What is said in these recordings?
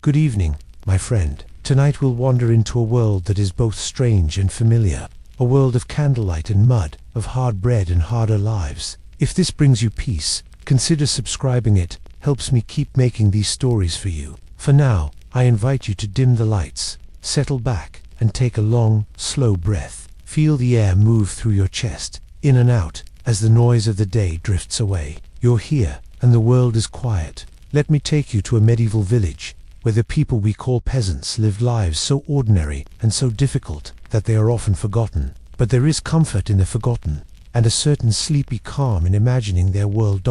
Good evening, my friend. Tonight we'll wander into a world that is both strange and familiar. A world of candlelight and mud, of hard bread and harder lives. If this brings you peace, consider subscribing. It helps me keep making these stories for you. For now, I invite you to dim the lights, settle back, and take a long, slow breath. Feel the air move through your chest, in and out, as the noise of the day drifts away. You're here, and the world is quiet. Let me take you to a medieval village, where the people we call peasants lived lives so ordinary and so difficult that they are often forgotten. But there is comfort in the forgotten, and a certain sleepy calm in imagining their world.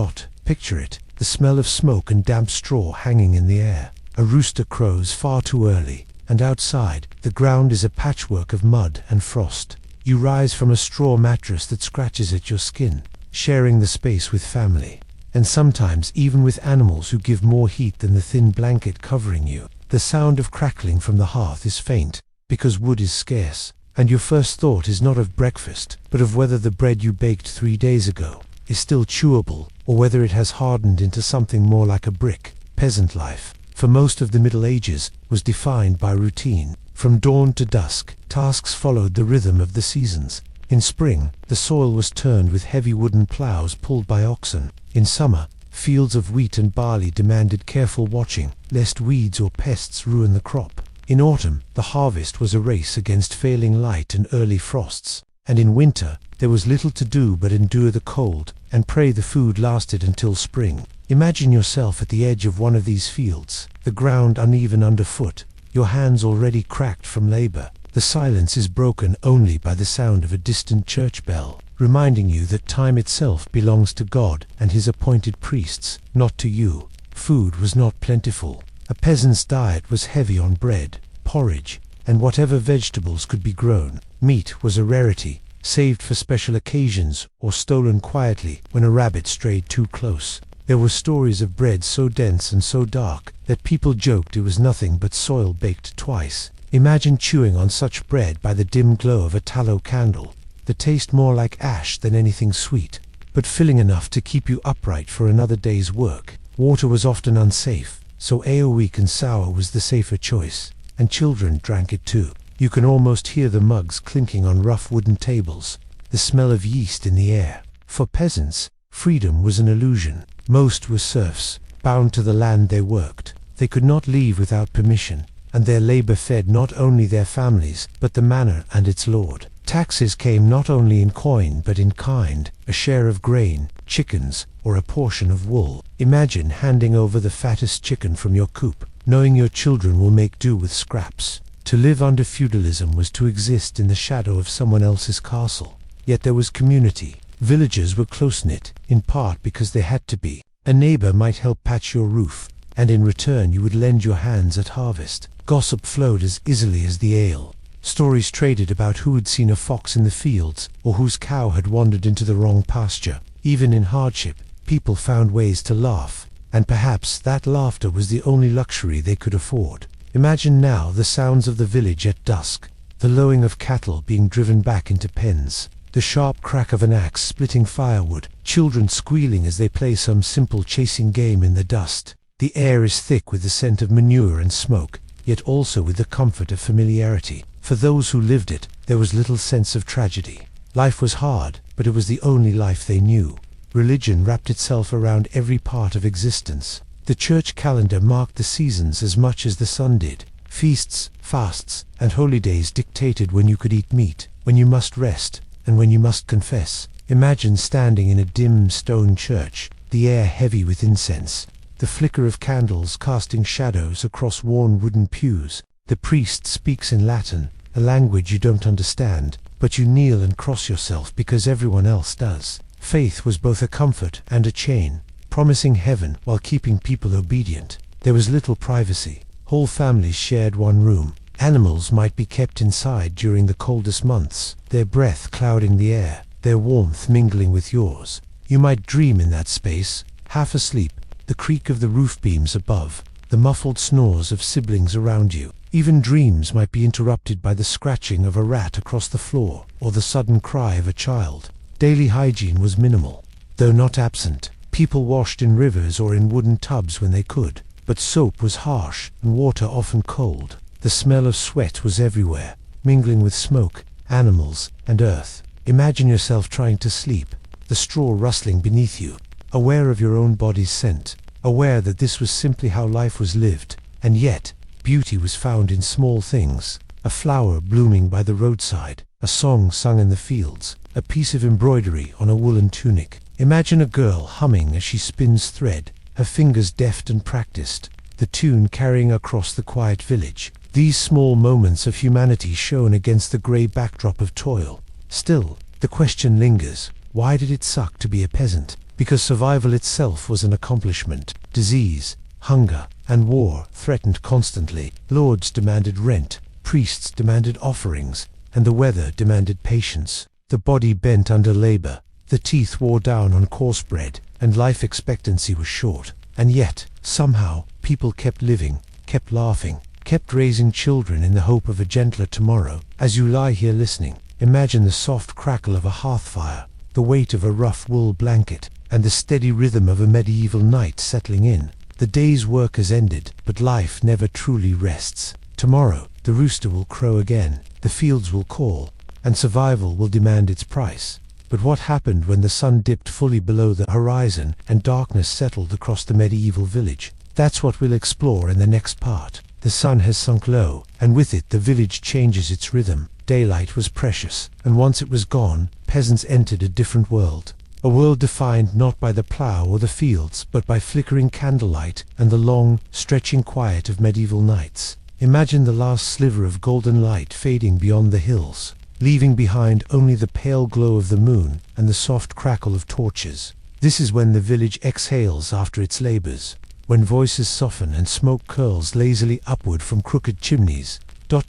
Picture it, the smell of smoke and damp straw hanging in the air. A rooster crows far too early, and outside, the ground is a patchwork of mud and frost. You rise from a straw mattress that scratches at your skin, sharing the space with family, and sometimes even with animals who give more heat than the thin blanket covering you. The sound of crackling from the hearth is faint, because wood is scarce, and your first thought is not of breakfast, but of whether the bread you baked 3 days ago is still chewable, or whether it has hardened into something more like a brick. Peasant life, for most of the Middle Ages, was defined by routine. From dawn to dusk, tasks followed the rhythm of the seasons. In spring, the soil was turned with heavy wooden plows pulled by oxen. In summer, fields of wheat and barley demanded careful watching, lest weeds or pests ruin the crop. In autumn, the harvest was a race against failing light and early frosts. And in winter, there was little to do but endure the cold, and pray the food lasted until spring. Imagine yourself at the edge of one of these fields, the ground uneven underfoot, your hands already cracked from labor. The silence is broken only by the sound of a distant church bell, reminding you that time itself belongs to God and his appointed priests, not to you. Food was not plentiful. A peasant's diet was heavy on bread, porridge, and whatever vegetables could be grown. Meat was a rarity, saved for special occasions or stolen quietly when a rabbit strayed too close. There were stories of bread so dense and so dark that people joked it was nothing but soil baked twice. Imagine chewing on such bread by the dim glow of a tallow candle, the taste more like ash than anything sweet, but filling enough to keep you upright for another day's work. Water was often unsafe, so weak and sour was the safer choice, and children drank it too. You can almost hear the mugs clinking on rough wooden tables, the smell of yeast in the air. For peasants, freedom was an illusion. Most were serfs, bound to the land they worked. They could not leave without permission, and their labor fed not only their families, but the manor and its lord. Taxes came not only in coin but in kind, a share of grain, chickens, or a portion of wool. Imagine handing over the fattest chicken from your coop, knowing your children will make do with scraps. To live under feudalism was to exist in the shadow of someone else's castle. Yet there was community. Villagers were close-knit, in part because they had to be. A neighbor might help patch your roof, and in return you would lend your hands at harvest. Gossip flowed as easily as the ale. Stories traded about who had seen a fox in the fields, or whose cow had wandered into the wrong pasture. Even in hardship, people found ways to laugh, and perhaps that laughter was the only luxury they could afford. Imagine now the sounds of the village at dusk, the lowing of cattle being driven back into pens, the sharp crack of an axe splitting firewood, children squealing as they play some simple chasing game in the dust. The air is thick with the scent of manure and smoke, yet also with the comfort of familiarity. For those who lived it, there was little sense of tragedy. Life was hard, but it was the only life they knew. Religion wrapped itself around every part of existence. The church calendar marked the seasons as much as the sun did. Feasts, fasts, and holy days dictated when you could eat meat, when you must rest, and when you must confess. Imagine standing in a dim stone church, the air heavy with incense, the flicker of candles casting shadows across worn wooden pews. The priest speaks in Latin, a language you don't understand, but you kneel and cross yourself because everyone else does. Faith was both a comfort and a chain, promising heaven while keeping people obedient. There was little privacy. Whole families shared one room. Animals might be kept inside during the coldest months, their breath clouding the air, their warmth mingling with yours. You might dream in that space, half asleep, the creak of the roof beams above, the muffled snores of siblings around you. Even dreams might be interrupted by the scratching of a rat across the floor, or the sudden cry of a child. Daily hygiene was minimal, though not absent. People washed in rivers or in wooden tubs when they could. but soap was harsh and water often cold. The smell of sweat was everywhere, mingling with smoke, animals, and earth. Imagine yourself trying to sleep, the straw rustling beneath you, aware of your own body's scent, aware that this was simply how life was lived. And yet, beauty was found in small things: a flower blooming by the roadside, a song sung in the fields, a piece of embroidery on a woolen tunic. Imagine a girl humming as she spins thread, her fingers deft and practiced, the tune carrying across the quiet village. These small moments of humanity shone against the grey backdrop of toil. Still, the question lingers: why did it suck to be a peasant? Because survival itself was an accomplishment. Disease, hunger, and war threatened constantly. Lords demanded rent, priests demanded offerings, and the weather demanded patience. The body bent under labor, the teeth wore down on coarse bread, and life expectancy was short. And yet, somehow, people kept living, kept laughing, kept raising children in the hope of a gentler tomorrow. As you lie here listening, imagine the soft crackle of a hearth fire, the weight of a rough wool blanket, and the steady rhythm of a medieval night settling in. The day's work has ended, but life never truly rests. Tomorrow, the rooster will crow again, the fields will call, and survival will demand its price. But what happened when the sun dipped fully below the horizon and darkness settled across the medieval village? That's what we'll explore in the next part. The sun has sunk low, and with it the village changes its rhythm. Daylight was precious, and once it was gone, peasants entered a different world. A world defined not by the plough or the fields, but by flickering candlelight and the long, stretching quiet of medieval nights. Imagine the last sliver of golden light fading beyond the hills, leaving behind only the pale glow of the moon and the soft crackle of torches. This is when the village exhales after its labors, when voices soften and smoke curls lazily upward from crooked chimneys.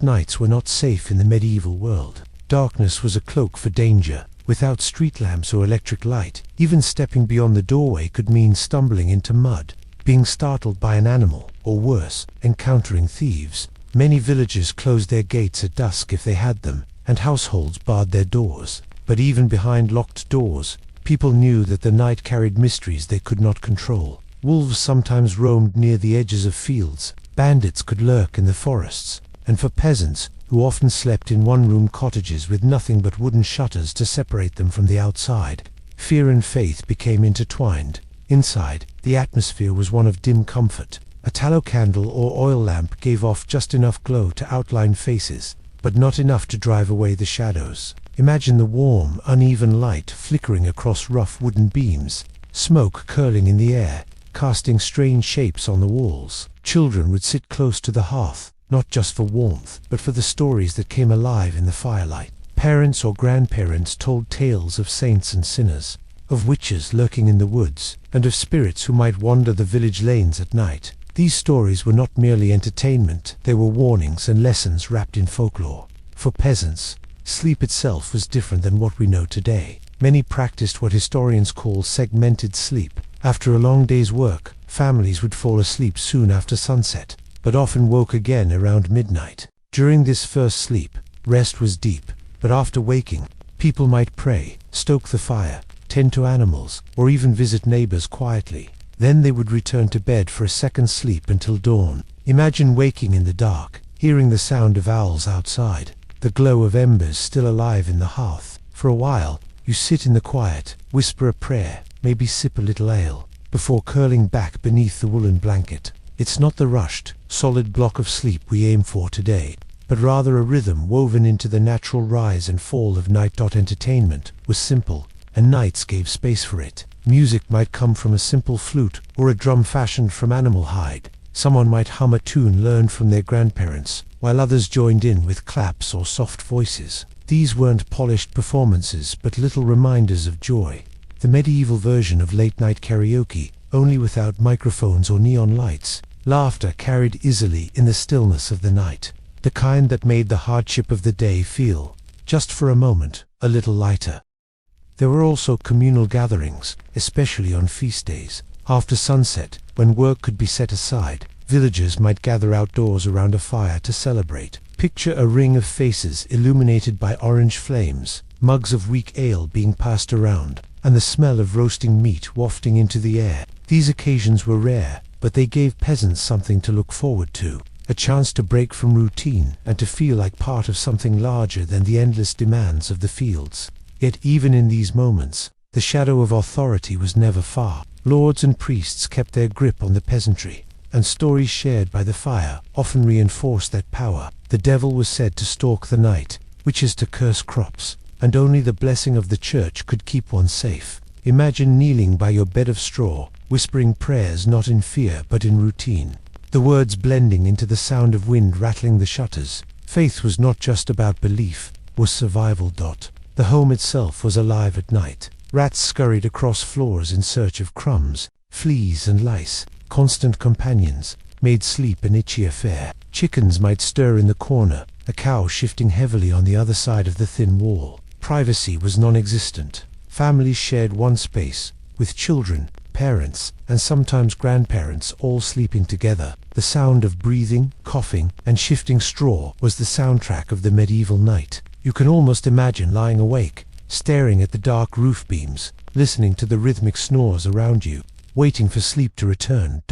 Nights were not safe in the medieval world. Darkness was a cloak for danger. Without street lamps or electric light, even stepping beyond the doorway could mean stumbling into mud, being startled by an animal, or worse, encountering thieves. Many villages closed their gates at dusk if they had them, and households barred their doors. But even behind locked doors, people knew that the night carried mysteries they could not control. Wolves sometimes roamed near the edges of fields, bandits could lurk in the forests, and for peasants, who often slept in one-room cottages with nothing but wooden shutters to separate them from the outside, fear and faith became intertwined. Inside, the atmosphere was one of dim comfort. A tallow candle or oil lamp gave off just enough glow to outline faces, but not enough to drive away the shadows. Imagine the warm, uneven light flickering across rough wooden beams, smoke curling in the air, casting strange shapes on the walls. Children would sit close to the hearth, not just for warmth, but for the stories that came alive in the firelight. Parents or grandparents told tales of saints and sinners, of witches lurking in the woods, and of spirits who might wander the village lanes at night. These stories were not merely entertainment, they were warnings and lessons wrapped in folklore. For peasants, sleep itself was different than what we know today. Many practiced what historians call segmented sleep. After a long day's work, families would fall asleep soon after sunset, but often woke again around midnight. During this first sleep, rest was deep, but after waking, people might pray, stoke the fire, tend to animals, or even visit neighbors quietly. Then they would return to bed for a second sleep until dawn. Imagine waking in the dark, hearing the sound of owls outside, the glow of embers still alive in the hearth. For a while, you sit in the quiet, whisper a prayer, maybe sip a little ale, before curling back beneath the woolen blanket. It's not the rushed, solid block of sleep we aim for today, but rather a rhythm woven into the natural rise and fall of night. Entertainment was simple, and nights gave space for it. Music might come from a simple flute or a drum fashioned from animal hide. Someone might hum a tune learned from their grandparents, while others joined in with claps or soft voices. These weren't polished performances, but little reminders of joy. The medieval version of late-night karaoke, only without microphones or neon lights. Laughter carried easily in the stillness of the night, the kind that made the hardship of the day feel, just for a moment, a little lighter. There were also communal gatherings, especially on feast days. After sunset, when work could be set aside, villagers might gather outdoors around a fire to celebrate. Picture a ring of faces illuminated by orange flames, mugs of weak ale being passed around, and the smell of roasting meat wafting into the air. These occasions were rare, but they gave peasants something to look forward to, a chance to break from routine and to feel like part of something larger than the endless demands of the fields. Yet even in these moments, the shadow of authority was never far. Lords and priests kept their grip on the peasantry, and stories shared by the fire often reinforced that power. The devil was said to stalk the night, which is to curse crops, and only the blessing of the church could keep one safe. Imagine kneeling by your bed of straw, whispering prayers not in fear but in routine, the words blending into the sound of wind rattling the shutters. Faith was not just about belief, was survival. The home itself was alive at night. Rats scurried across floors in search of crumbs. Fleas and lice, constant companions, made sleep an itchy affair. Chickens might stir in the corner, a cow shifting heavily on the other side of the thin wall. Privacy was non-existent. Families shared one space, with children, parents, and sometimes grandparents all sleeping together. The sound of breathing, coughing, and shifting straw was the soundtrack of the medieval night. You can almost imagine lying awake, staring at the dark roof beams, listening to the rhythmic snores around you, waiting for sleep to return.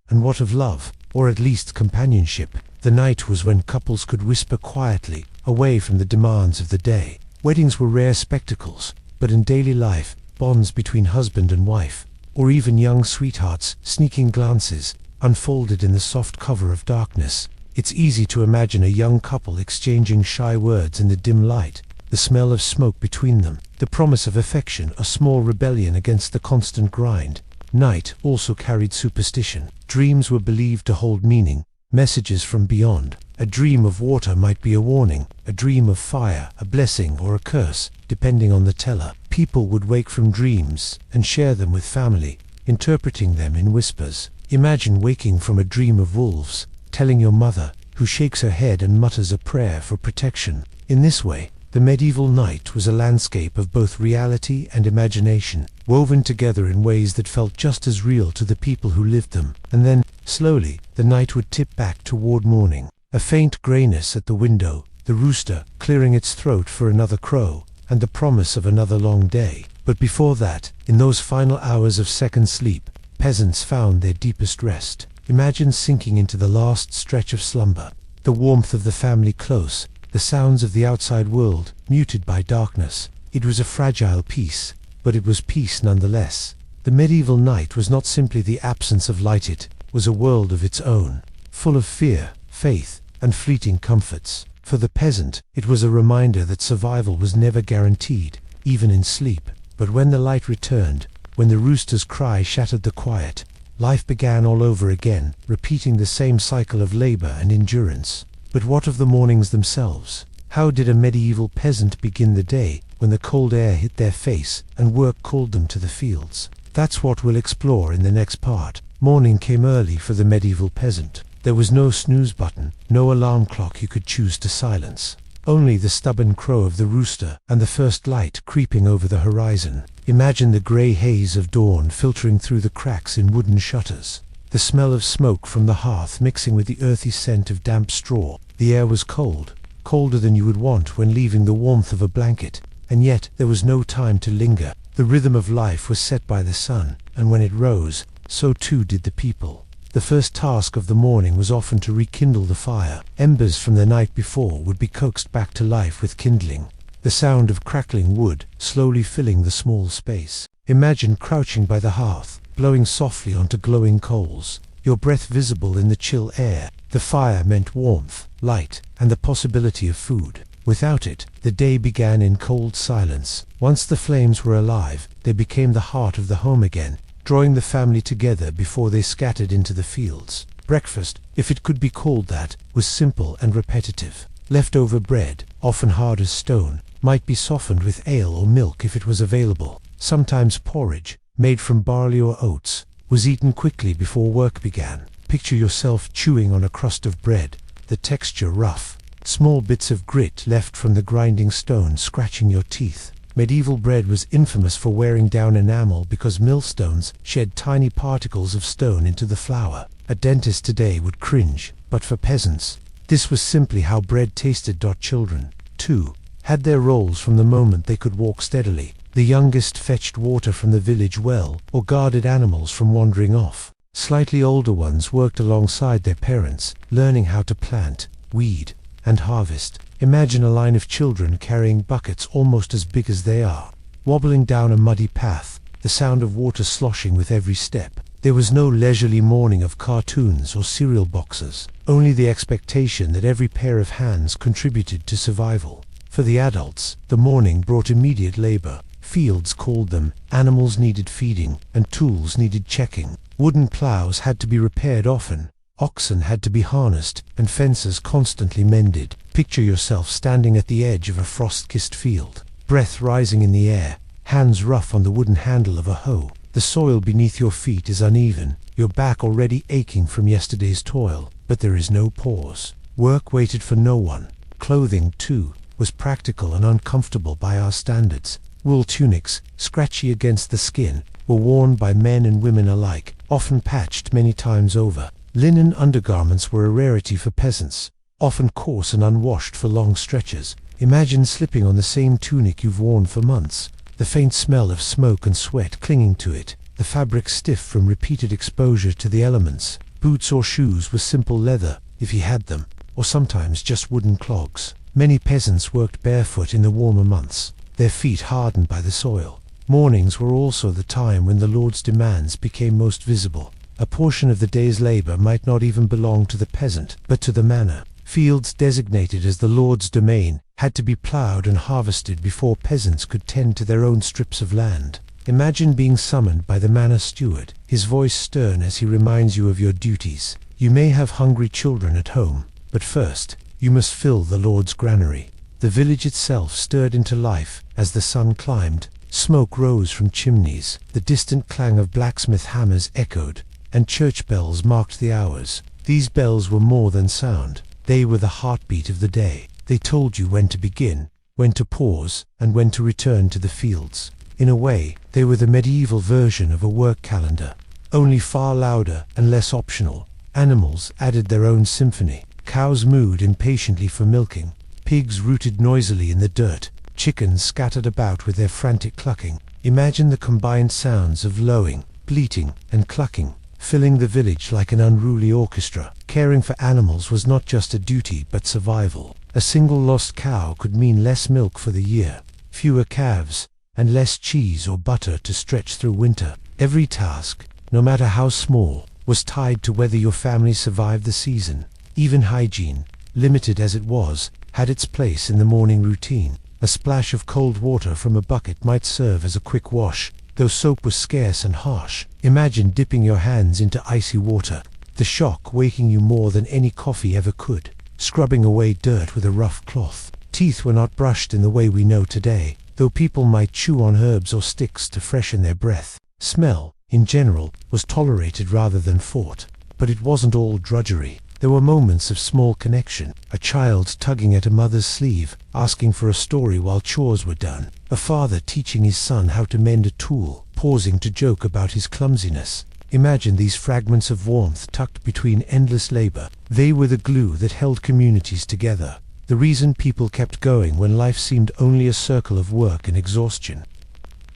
And what of love, or at least companionship? The night was when couples could whisper quietly, away from the demands of the day. Weddings were rare spectacles, but in daily life, bonds between husband and wife, or even young sweethearts, sneaking glances, unfolded in the soft cover of darkness. It's easy to imagine a young couple exchanging shy words in the dim light, the smell of smoke between them, the promise of affection, a small rebellion against the constant grind. Night also carried superstition. Dreams were believed to hold meaning, messages from beyond. A dream of water might be a warning, a dream of fire, a blessing or a curse, depending on the teller. People would wake from dreams and share them with family, interpreting them in whispers. Imagine waking from a dream of wolves, telling your mother, who shakes her head and mutters a prayer for protection. In this way, the medieval night was a landscape of both reality and imagination, woven together in ways that felt just as real to the people who lived them. And then, slowly, the night would tip back toward morning. A faint grayness at the window, the rooster clearing its throat for another crow, and the promise of another long day. But before that, in those final hours of second sleep, peasants found their deepest rest. Imagine sinking into the last stretch of slumber, the warmth of the family close, the sounds of the outside world muted by darkness. It was a fragile peace, but it was peace nonetheless. The medieval night was not simply the absence of light, it was a world of its own, full of fear, faith, and fleeting comforts. For the peasant, it was a reminder that survival was never guaranteed, even in sleep. But when the light returned, when the rooster's cry shattered the quiet, life began all over again, repeating the same cycle of labor and endurance. But what of the mornings themselves? How did a medieval peasant begin the day when the cold air hit their face and work called them to the fields? That's what we'll explore in the next part. Morning came early for the medieval peasant. There was no snooze button, no alarm clock you could choose to silence. Only the stubborn crow of the rooster and the first light creeping over the horizon. Imagine the grey haze of dawn filtering through the cracks in wooden shutters. The smell of smoke from the hearth mixing with the earthy scent of damp straw. The air was cold, colder than you would want when leaving the warmth of a blanket, and yet there was no time to linger. The rhythm of life was set by the sun, and when it rose, so too did the people. The first task of the morning was often to rekindle the fire. Embers from the night before would be coaxed back to life with kindling, the sound of crackling wood slowly filling the small space. Imagine crouching by the hearth, blowing softly onto glowing coals, your breath visible in the chill air. The fire meant warmth, light, and the possibility of food. Without it, the day began in cold silence. Once the flames were alive, they became the heart of the home again, drawing the family together before they scattered into the fields. Breakfast, if it could be called that, was simple and repetitive. Leftover bread, often hard as stone, might be softened with ale or milk if it was available. Sometimes porridge, made from barley or oats, was eaten quickly before work began. Picture yourself chewing on a crust of bread, the texture rough, small bits of grit left from the grinding stone scratching your teeth. Medieval bread was infamous for wearing down enamel because millstones shed tiny particles of stone into the flour. A dentist today would cringe, but for peasants, this was simply how bread tasted. Children, too, had their roles from the moment they could walk steadily. The youngest fetched water from the village well or guarded animals from wandering off. Slightly older ones worked alongside their parents, learning how to plant, weed, and harvest. Imagine a line of children carrying buckets almost as big as they are, wobbling down a muddy path, the sound of water sloshing with every step. There was no leisurely morning of cartoons or cereal boxes, only the expectation that every pair of hands contributed to survival. For the adults, the morning brought immediate labor. Fields called them, animals needed feeding, and tools needed checking. Wooden plows had to be repaired often, oxen had to be harnessed, and fences constantly mended. Picture yourself standing at the edge of a frost-kissed field, breath rising in the air, hands rough on the wooden handle of a hoe. The soil beneath your feet is uneven, your back already aching from yesterday's toil, but there is no pause. Work waited for no one. Clothing, too, was practical and uncomfortable by our standards. Wool tunics, scratchy against the skin, were worn by men and women alike, often patched many times over. Linen undergarments were a rarity for peasants, often coarse and unwashed for long stretches. Imagine slipping on the same tunic you've worn for months, the faint smell of smoke and sweat clinging to it, the fabric stiff from repeated exposure to the elements. Boots or shoes were simple leather, if he had them, or sometimes just wooden clogs. Many peasants worked barefoot in the warmer months, their feet hardened by the soil. Mornings were also the time when the Lord's demands became most visible. A portion of the day's labor might not even belong to the peasant, but to the manor. Fields designated as the Lord's domain had to be plowed and harvested before peasants could tend to their own strips of land. Imagine being summoned by the manor steward, his voice stern as he reminds you of your duties. You may have hungry children at home, but first, you must fill the Lord's granary. The village itself stirred into life as the sun climbed. Smoke rose from chimneys, the distant clang of blacksmith hammers echoed, and church bells marked the hours. These bells were more than sound. They were the heartbeat of the day. They told you when to begin, when to pause, and when to return to the fields. In a way, they were the medieval version of a work calendar, only far louder and less optional. Animals added their own symphony. Cows mooed impatiently for milking. Pigs rooted noisily in the dirt. Chickens scattered about with their frantic clucking. Imagine the combined sounds of lowing, bleating, and clucking, filling the village like an unruly orchestra. Caring for animals was not just a duty but survival. A single lost cow could mean less milk for the year, fewer calves, and less cheese or butter to stretch through winter. Every task, no matter how small, was tied to whether your family survived the season. Even hygiene, limited as it was, had its place in the morning routine. A splash of cold water from a bucket might serve as a quick wash, though soap was scarce and harsh. Imagine dipping your hands into icy water, the shock waking you more than any coffee ever could. Scrubbing away dirt with a rough cloth. Teeth were not brushed in the way we know today, though people might chew on herbs or sticks to freshen their breath. Smell, in general, was tolerated rather than fought, but it wasn't all drudgery. There were moments of small connection, a child tugging at a mother's sleeve, asking for a story while chores were done, a father teaching his son how to mend a tool, pausing to joke about his clumsiness. Imagine these fragments of warmth tucked between endless labor. They were the glue that held communities together, the reason people kept going when life seemed only a circle of work and exhaustion.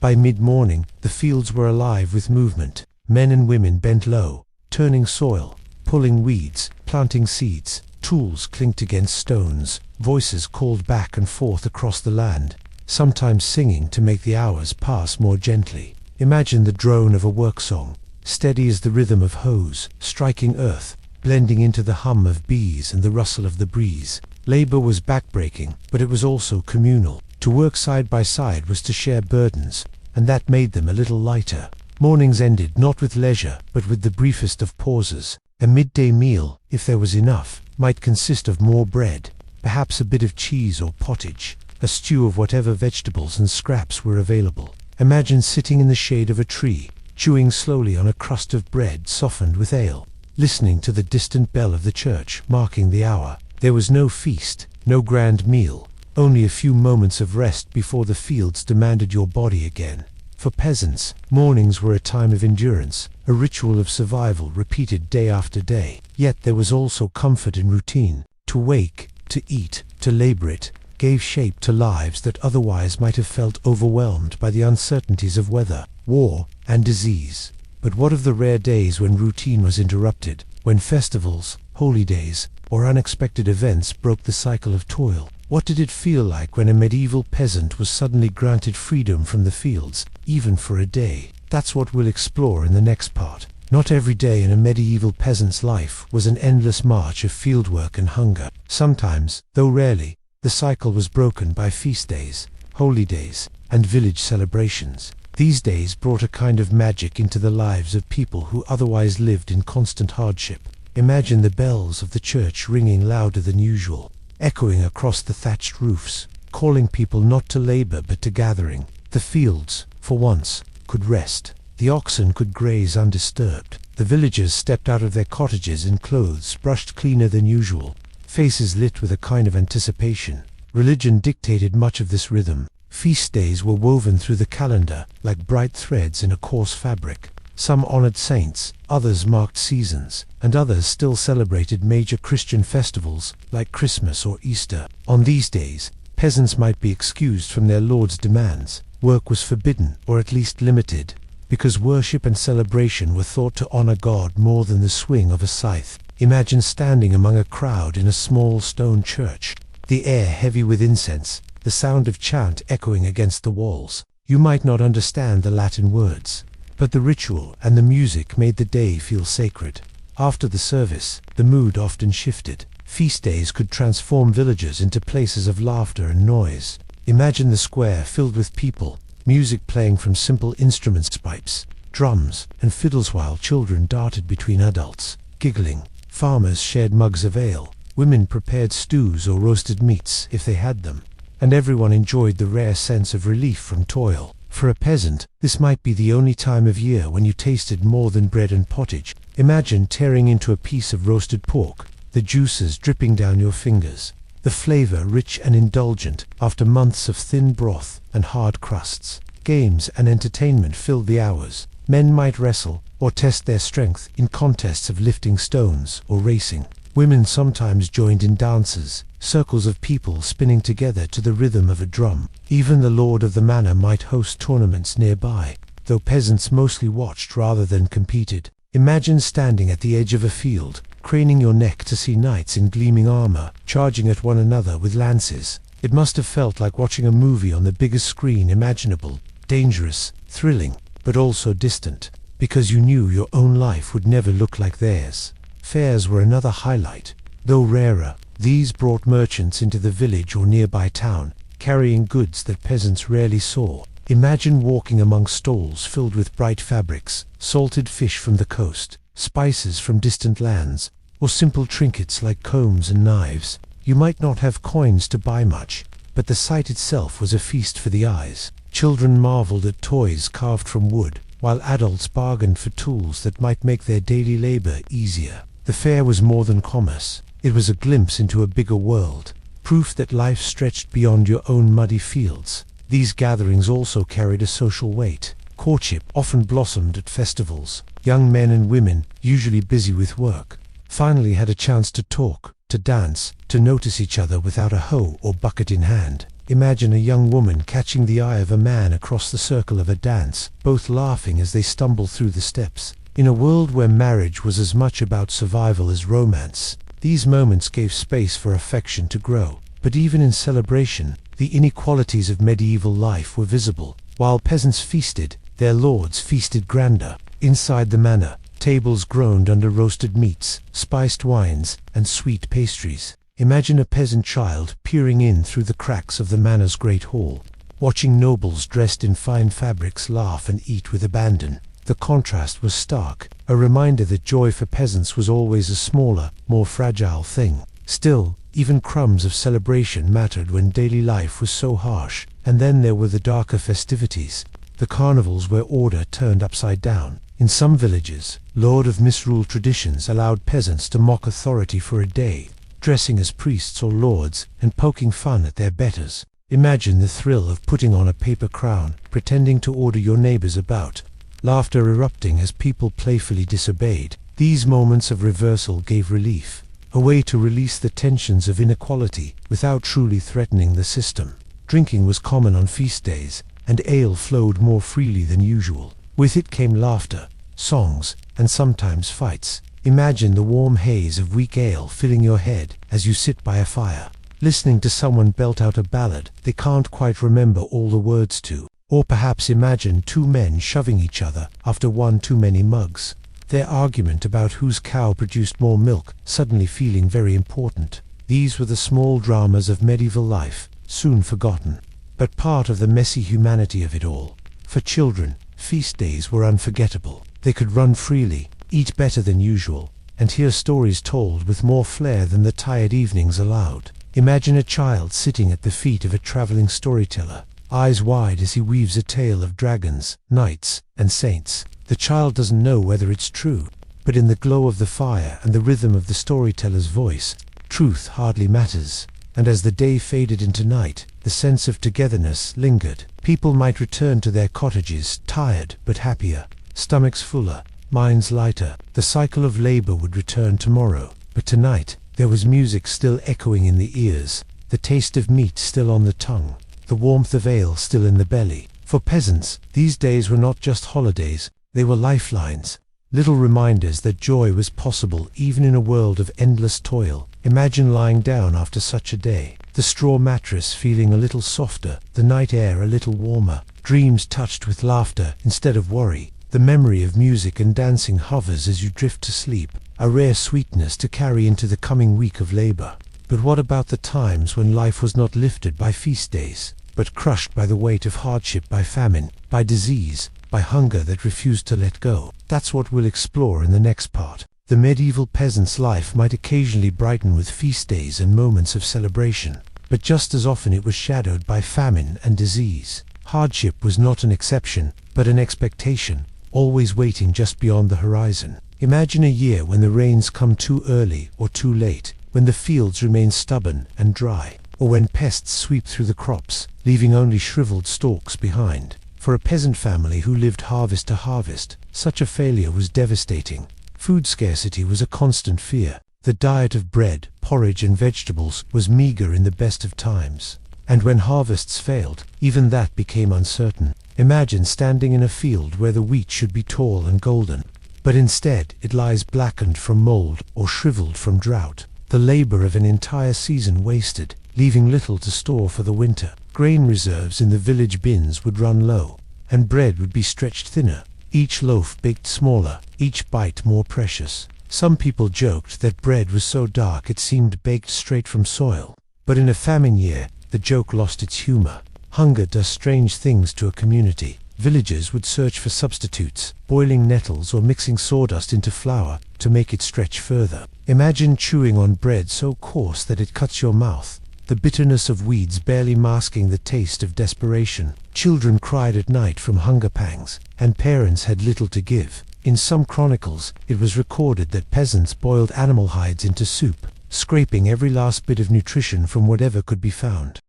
By mid-morning, the fields were alive with movement. Men and women bent low, turning soil, pulling weeds, planting seeds. Tools clinked against stones. Voices called back and forth across the land, sometimes singing to make the hours pass more gently. Imagine the drone of a work song, steady as the rhythm of hoes, striking earth, blending into the hum of bees and the rustle of the breeze. Labor was backbreaking, but it was also communal. To work side by side was to share burdens, and that made them a little lighter. Mornings ended not with leisure, but with the briefest of pauses. A midday meal, if there was enough, might consist of more bread, perhaps a bit of cheese or pottage, a stew of whatever vegetables and scraps were available. Imagine sitting in the shade of a tree, chewing slowly on a crust of bread softened with ale, listening to the distant bell of the church marking the hour. There was no feast, no grand meal, only a few moments of rest before the fields demanded your body again. For peasants, mornings were a time of endurance, a ritual of survival repeated day after day. Yet there was also comfort in routine. To wake, to eat, to labor it, gave shape to lives that otherwise might have felt overwhelmed by the uncertainties of weather, war, and disease. But what of the rare days when routine was interrupted, when festivals, holy days, or unexpected events broke the cycle of toil? What did it feel like when a medieval peasant was suddenly granted freedom from the fields, even for a day? That's what we'll explore in the next part. Not every day in a medieval peasant's life was an endless march of fieldwork and hunger. Sometimes, though rarely, the cycle was broken by feast days, holy days, and village celebrations. These days brought a kind of magic into the lives of people who otherwise lived in constant hardship. Imagine the bells of the church ringing louder than usual, echoing across the thatched roofs, calling people not to labor but to gathering. The fields, for once, could rest. The oxen could graze undisturbed. The villagers stepped out of their cottages in clothes brushed cleaner than usual, faces lit with a kind of anticipation. Religion dictated much of this rhythm. Feast days were woven through the calendar like bright threads in a coarse fabric. Some honored saints, others marked seasons, and others still celebrated major Christian festivals like Christmas or Easter. On these days, peasants might be excused from their lord's demands. Work was forbidden, or at least limited, because worship and celebration were thought to honor God more than the swing of a scythe. Imagine standing among a crowd in a small stone church, the air heavy with incense, the sound of chant echoing against the walls. You might not understand the Latin words, but the ritual and the music made the day feel sacred. After the service, the mood often shifted. Feast days could transform villages into places of laughter and noise. Imagine the square filled with people, music playing from simple instruments, pipes, drums, and fiddles, while children darted between adults, giggling. Farmers shared mugs of ale, women prepared stews or roasted meats if they had them, and everyone enjoyed the rare sense of relief from toil. For a peasant, this might be the only time of year when you tasted more than bread and pottage. Imagine tearing into a piece of roasted pork, the juices dripping down your fingers, the flavor rich and indulgent after months of thin broth and hard crusts. Games and entertainment filled the hours. Men might wrestle or test their strength in contests of lifting stones or racing. Women sometimes joined in dances, circles of people spinning together to the rhythm of a drum. Even the lord of the manor might host tournaments nearby, though peasants mostly watched rather than competed. Imagine standing at the edge of a field, craning your neck to see knights in gleaming armor, charging at one another with lances. It must have felt like watching a movie on the biggest screen imaginable, dangerous, thrilling, but also distant, because you knew your own life would never look like theirs. Fairs were another highlight. Though rarer, these brought merchants into the village or nearby town, carrying goods that peasants rarely saw. Imagine walking among stalls filled with bright fabrics, salted fish from the coast, spices from distant lands, or simple trinkets like combs and knives. You might not have coins to buy much, but the sight itself was a feast for the eyes. Children marveled at toys carved from wood, while adults bargained for tools that might make their daily labor easier. The fair was more than commerce. It was a glimpse into a bigger world, proof that life stretched beyond your own muddy fields. These gatherings also carried a social weight. Courtship often blossomed at festivals. Young men and women, usually busy with work, finally had a chance to talk, to dance, to notice each other without a hoe or bucket in hand. Imagine a young woman catching the eye of a man across the circle of a dance, both laughing as they stumble through the steps. In a world where marriage was as much about survival as romance, these moments gave space for affection to grow. But even in celebration, the inequalities of medieval life were visible. While peasants feasted, their lords feasted grander. Inside the manor, tables groaned under roasted meats, spiced wines, and sweet pastries. Imagine a peasant child peering in through the cracks of the manor's great hall, watching nobles dressed in fine fabrics laugh and eat with abandon. The contrast was stark, a reminder that joy for peasants was always a smaller, more fragile thing. Still, even crumbs of celebration mattered when daily life was so harsh. And then there were the darker festivities, the carnivals where order turned upside down. In some villages, lord of misruled traditions allowed peasants to mock authority for a day, dressing as priests or lords and poking fun at their betters. Imagine the thrill of putting on a paper crown, pretending to order your neighbors about, laughter erupting as people playfully disobeyed. These moments of reversal gave relief, a way to release the tensions of inequality without truly threatening the system. Drinking was common on feast days, and ale flowed more freely than usual. With it came laughter, songs, and sometimes fights. Imagine the warm haze of weak ale filling your head as you sit by a fire, listening to someone belt out a ballad they can't quite remember all the words to. Or perhaps imagine two men shoving each other after one too many mugs, their argument about whose cow produced more milk suddenly feeling very important. These were the small dramas of medieval life, soon forgotten, but part of the messy humanity of it all. For children, feast days were unforgettable. They could run freely, eat better than usual, and hear stories told with more flair than the tired evenings allowed. Imagine a child sitting at the feet of a traveling storyteller, eyes wide as he weaves a tale of dragons, knights, and saints. The child doesn't know whether it's true, but in the glow of the fire and the rhythm of the storyteller's voice, truth hardly matters. And as the day faded into night, the sense of togetherness lingered. People might return to their cottages, tired but happier, stomachs fuller, minds lighter. The cycle of labor would return tomorrow, but tonight there was music still echoing in the ears, the taste of meat still on the tongue, the warmth of ale still in the belly. For peasants, these days were not just holidays, they were lifelines, little reminders that joy was possible even in a world of endless toil. Imagine lying down after such a day, the straw mattress feeling a little softer, the night air a little warmer, dreams touched with laughter instead of worry. The memory of music and dancing hovers as you drift to sleep, a rare sweetness to carry into the coming week of labor. But what about the times when life was not lifted by feast days, but crushed by the weight of hardship, by famine, by disease, by hunger that refused to let go? That's what we'll explore in the next part. The medieval peasant's life might occasionally brighten with feast days and moments of celebration, but just as often it was shadowed by famine and disease. Hardship was not an exception, but an expectation, always waiting just beyond the horizon. Imagine a year when the rains come too early or too late, when the fields remain stubborn and dry, or when pests sweep through the crops, leaving only shriveled stalks behind. For a peasant family who lived harvest to harvest, such a failure was devastating. Food scarcity was a constant fear. The diet of bread, porridge and vegetables was meager in the best of times. And when harvests failed, even that became uncertain. Imagine standing in a field where the wheat should be tall and golden, but instead it lies blackened from mold or shriveled from drought. The labor of an entire season wasted, leaving little to store for the winter. Grain reserves in the village bins would run low, and bread would be stretched thinner, each loaf baked smaller, each bite more precious. Some people joked that bread was so dark it seemed baked straight from soil. But in a famine year, the joke lost its humor. Hunger does strange things to a community. Villagers would search for substitutes, boiling nettles or mixing sawdust into flour to make it stretch further. Imagine chewing on bread so coarse that it cuts your mouth, the bitterness of weeds barely masking the taste of desperation. Children cried at night from hunger pangs, and parents had little to give. In some chronicles, it was recorded that peasants boiled animal hides into soup, scraping every last bit of nutrition from whatever could be found.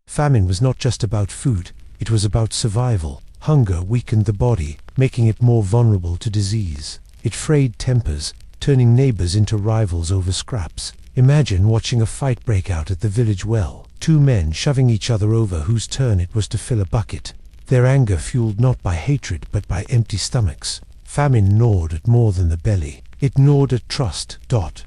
Famine was not just about food, it was about survival. Hunger weakened the body, making it more vulnerable to disease. It frayed tempers, turning neighbors into rivals over scraps. Imagine watching a fight break out at the village well, two men shoving each other over whose turn it was to fill a bucket, their anger fueled not by hatred but by empty stomachs. Famine gnawed at more than the belly. It gnawed at trust,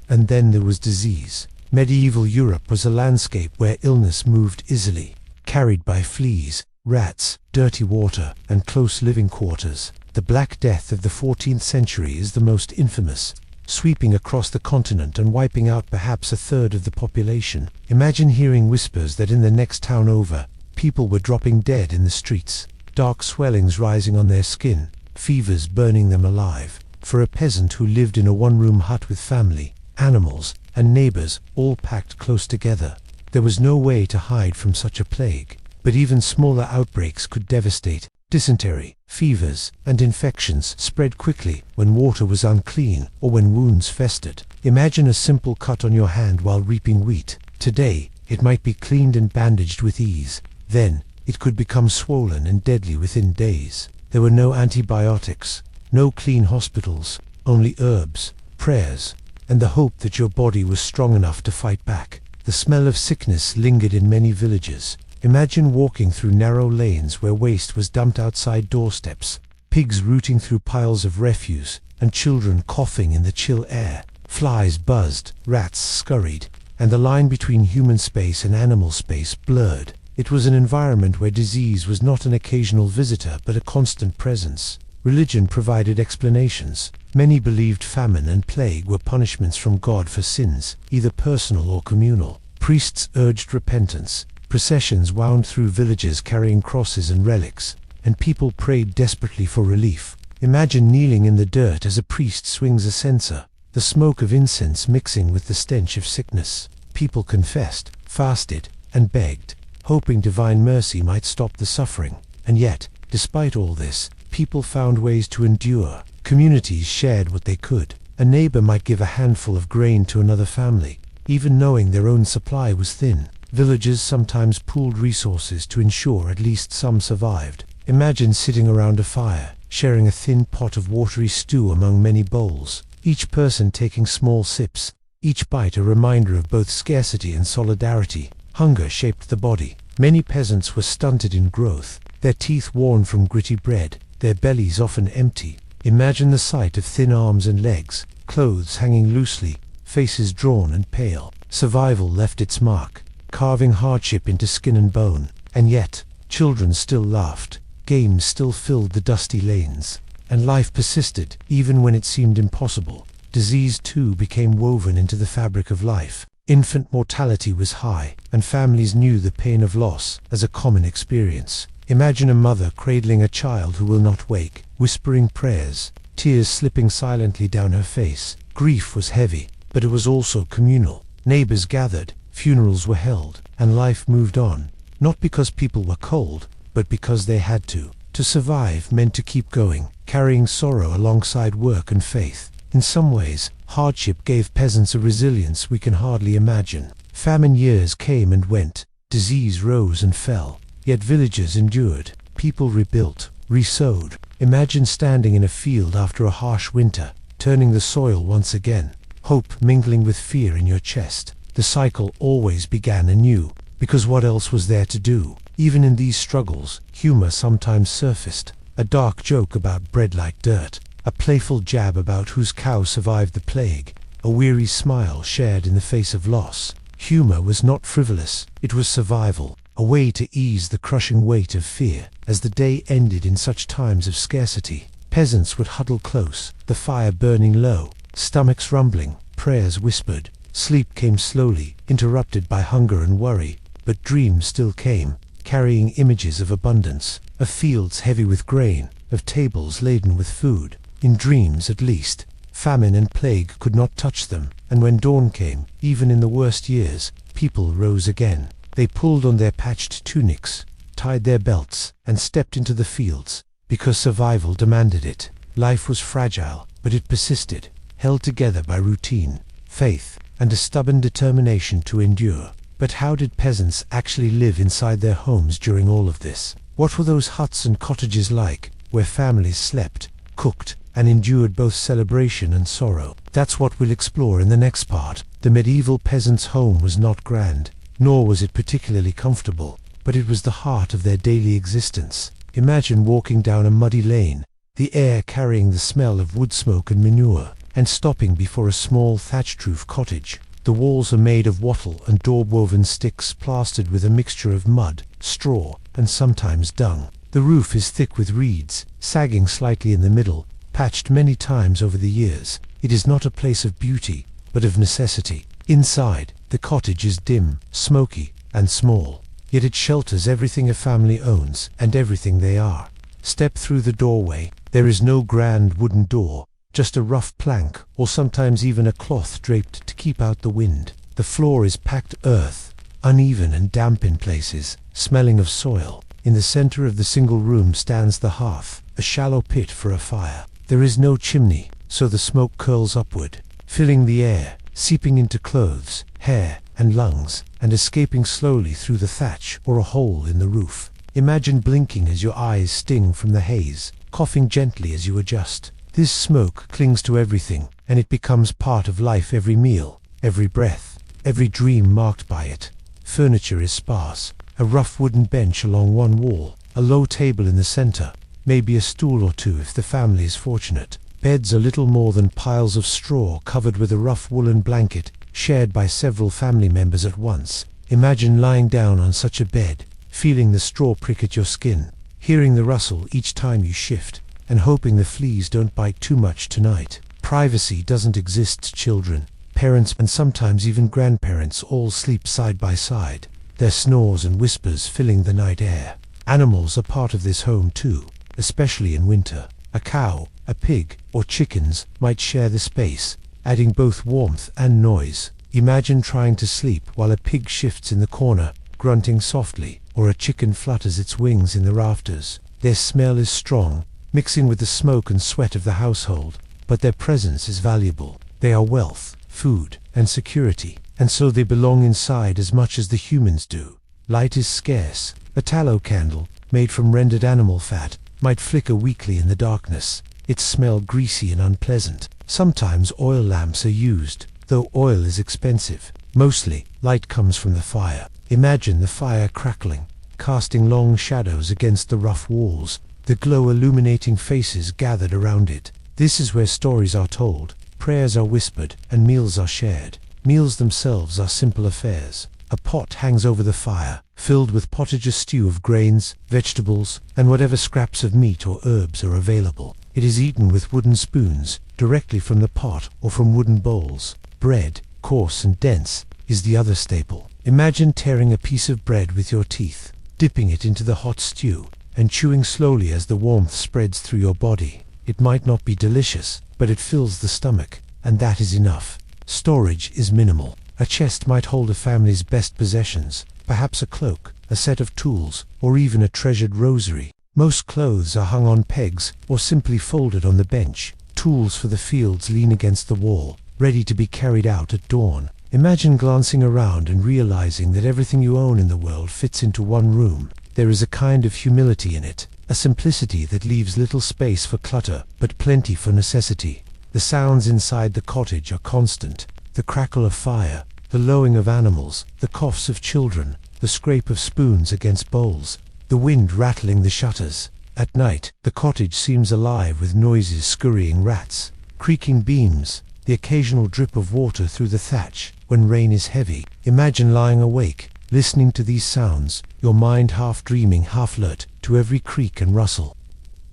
and then there was disease. Medieval Europe was a landscape where illness moved easily, carried by fleas, rats, dirty water, and close living quarters. The Black Death of the 14th century is the most infamous, sweeping across the continent and wiping out perhaps a third of the population. Imagine hearing whispers that in the next town over, people were dropping dead in the streets, dark swellings rising on their skin, fevers burning them alive. For a peasant who lived in a one-room hut with family, animals, and neighbors all packed close together, there was no way to hide from such a plague. But even smaller outbreaks could devastate. Dysentery, fevers, and infections spread quickly when water was unclean or when wounds festered. Imagine a simple cut on your hand while reaping wheat. Today, it might be cleaned and bandaged with ease. Then, it could become swollen and deadly within days. There were no antibiotics, no clean hospitals, only herbs, prayers, and the hope that your body was strong enough to fight back. The smell of sickness lingered in many villages. Imagine walking through narrow lanes where waste was dumped outside doorsteps, pigs rooting through piles of refuse, and children coughing in the chill air. Flies buzzed, rats scurried, and the line between human space and animal space blurred. It was an environment where disease was not an occasional visitor but a constant presence. Religion provided explanations. Many believed famine and plague were punishments from God for sins, either personal or communal. Priests urged repentance. Processions wound through villages carrying crosses and relics, and people prayed desperately for relief. Imagine kneeling in the dirt as a priest swings a censer, the smoke of incense mixing with the stench of sickness. People confessed, fasted, and begged, hoping divine mercy might stop the suffering. And yet, despite all this, people found ways to endure. Communities shared what they could. A neighbor might give a handful of grain to another family, even knowing their own supply was thin. Villages sometimes pooled resources to ensure at least some survived. Imagine sitting around a fire, sharing a thin pot of watery stew among many bowls, each person taking small sips, each bite a reminder of both scarcity and solidarity. Hunger shaped the body. Many peasants were stunted in growth, their teeth worn from gritty bread, their bellies often empty. Imagine the sight of thin arms and legs, clothes hanging loosely, faces drawn and pale. Survival left its mark, carving hardship into skin and bone. And yet, children still laughed, games still filled the dusty lanes, and life persisted even when it seemed impossible. Disease too became woven into the fabric of life. Infant mortality was high, and families knew the pain of loss as a common experience. Imagine a mother cradling a child who will not wake, whispering prayers, tears slipping silently down her face. Grief was heavy, but it was also communal. Neighbors gathered, funerals were held, and life moved on, not because people were cold, but because they had to. To survive meant to keep going, carrying sorrow alongside work and faith. In some ways, hardship gave peasants a resilience we can hardly imagine. Famine years came and went, disease rose and fell, yet villages endured, people rebuilt, resowed. Imagine standing in a field after a harsh winter, turning the soil once again, hope mingling with fear in your chest. The cycle always began anew, because what else was there to do? Even in these struggles, humor sometimes surfaced. A dark joke about bread like dirt, a playful jab about whose cow survived the plague, a weary smile shared in the face of loss. Humor was not frivolous, it was survival, a way to ease the crushing weight of fear. As the day ended in such times of scarcity, peasants would huddle close, the fire burning low, stomachs rumbling, prayers whispered. Sleep came slowly, interrupted by hunger and worry, but dreams still came, carrying images of abundance, of fields heavy with grain, of tables laden with food. In dreams, at least, famine and plague could not touch them, and when dawn came, even in the worst years, people rose again. They pulled on their patched tunics, tied their belts, and stepped into the fields, because survival demanded it. Life was fragile, but it persisted, held together by routine, faith, and a stubborn determination to endure. But how did peasants actually live inside their homes during all of this? What were those huts and cottages like, where families slept, cooked, and endured both celebration and sorrow? That's what we'll explore in the next part. The medieval peasant's home was not grand, nor was it particularly comfortable, but it was the heart of their daily existence. Imagine walking down a muddy lane, the air carrying the smell of wood smoke and manure, and stopping before a small thatched-roof cottage. The walls are made of wattle and daub-woven sticks plastered with a mixture of mud, straw, and sometimes dung. The roof is thick with reeds, sagging slightly in the middle, patched many times over the years. It is not a place of beauty, but of necessity. Inside, the cottage is dim, smoky, and small, yet it shelters everything a family owns and everything they are. Step through the doorway. There is no grand wooden door, just a rough plank, or sometimes even a cloth draped to keep out the wind. The floor is packed earth, uneven and damp in places, smelling of soil. In the center of the single room stands the hearth, a shallow pit for a fire. There is no chimney, so the smoke curls upward, filling the air, seeping into clothes, hair, and lungs, and escaping slowly through the thatch or a hole in the roof. Imagine blinking as your eyes sting from the haze, coughing gently as you adjust. This smoke clings to everything, and it becomes part of life. Every meal, every breath, every dream marked by it. Furniture is sparse, a rough wooden bench along one wall, a low table in the center, maybe a stool or two if the family is fortunate. Beds are little more than piles of straw covered with a rough woolen blanket, shared by several family members at once. Imagine lying down on such a bed, feeling the straw prick at your skin, hearing the rustle each time you shift, and hoping the fleas don't bite too much tonight. Privacy doesn't exist, children. Parents and sometimes even grandparents all sleep side by side, their snores and whispers filling the night air. Animals are part of this home too, especially in winter. A cow, a pig, or chickens might share the space, adding both warmth and noise. Imagine trying to sleep while a pig shifts in the corner, grunting softly, or a chicken flutters its wings in the rafters. Their smell is strong, mixing with the smoke and sweat of the household, but their presence is valuable. They are wealth, food, and security, and so they belong inside as much as the humans do. Light is scarce. A tallow candle, made from rendered animal fat, might flicker weakly in the darkness, its smell greasy and unpleasant. Sometimes oil lamps are used, though oil is expensive. Mostly, light comes from the fire. Imagine the fire crackling, casting long shadows against the rough walls, the glow illuminating faces gathered around it. This is where stories are told, prayers are whispered, and meals are shared. Meals themselves are simple affairs. A pot hangs over the fire, filled with pottage, a stew of grains, vegetables, and whatever scraps of meat or herbs are available. It is eaten with wooden spoons, directly from the pot or from wooden bowls. Bread, coarse and dense, is the other staple. Imagine tearing a piece of bread with your teeth, dipping it into the hot stew, and chewing slowly as the warmth spreads through your body. It might not be delicious, but it fills the stomach, and that is enough. Storage is minimal. A chest might hold a family's best possessions, perhaps a cloak, a set of tools, or even a treasured rosary. Most clothes are hung on pegs or simply folded on the bench. Tools for the fields lean against the wall, ready to be carried out at dawn. Imagine glancing around and realizing that everything you own in the world fits into one room. There is a kind of humility in it, a simplicity that leaves little space for clutter, but plenty for necessity. The sounds inside the cottage are constant. The crackle of fire, the lowing of animals, the coughs of children, the scrape of spoons against bowls, the wind rattling the shutters. At night, the cottage seems alive with noises, scurrying rats, creaking beams, the occasional drip of water through the thatch when rain is heavy. Imagine lying awake, listening to these sounds, your mind half dreaming, half alert to every creak and rustle.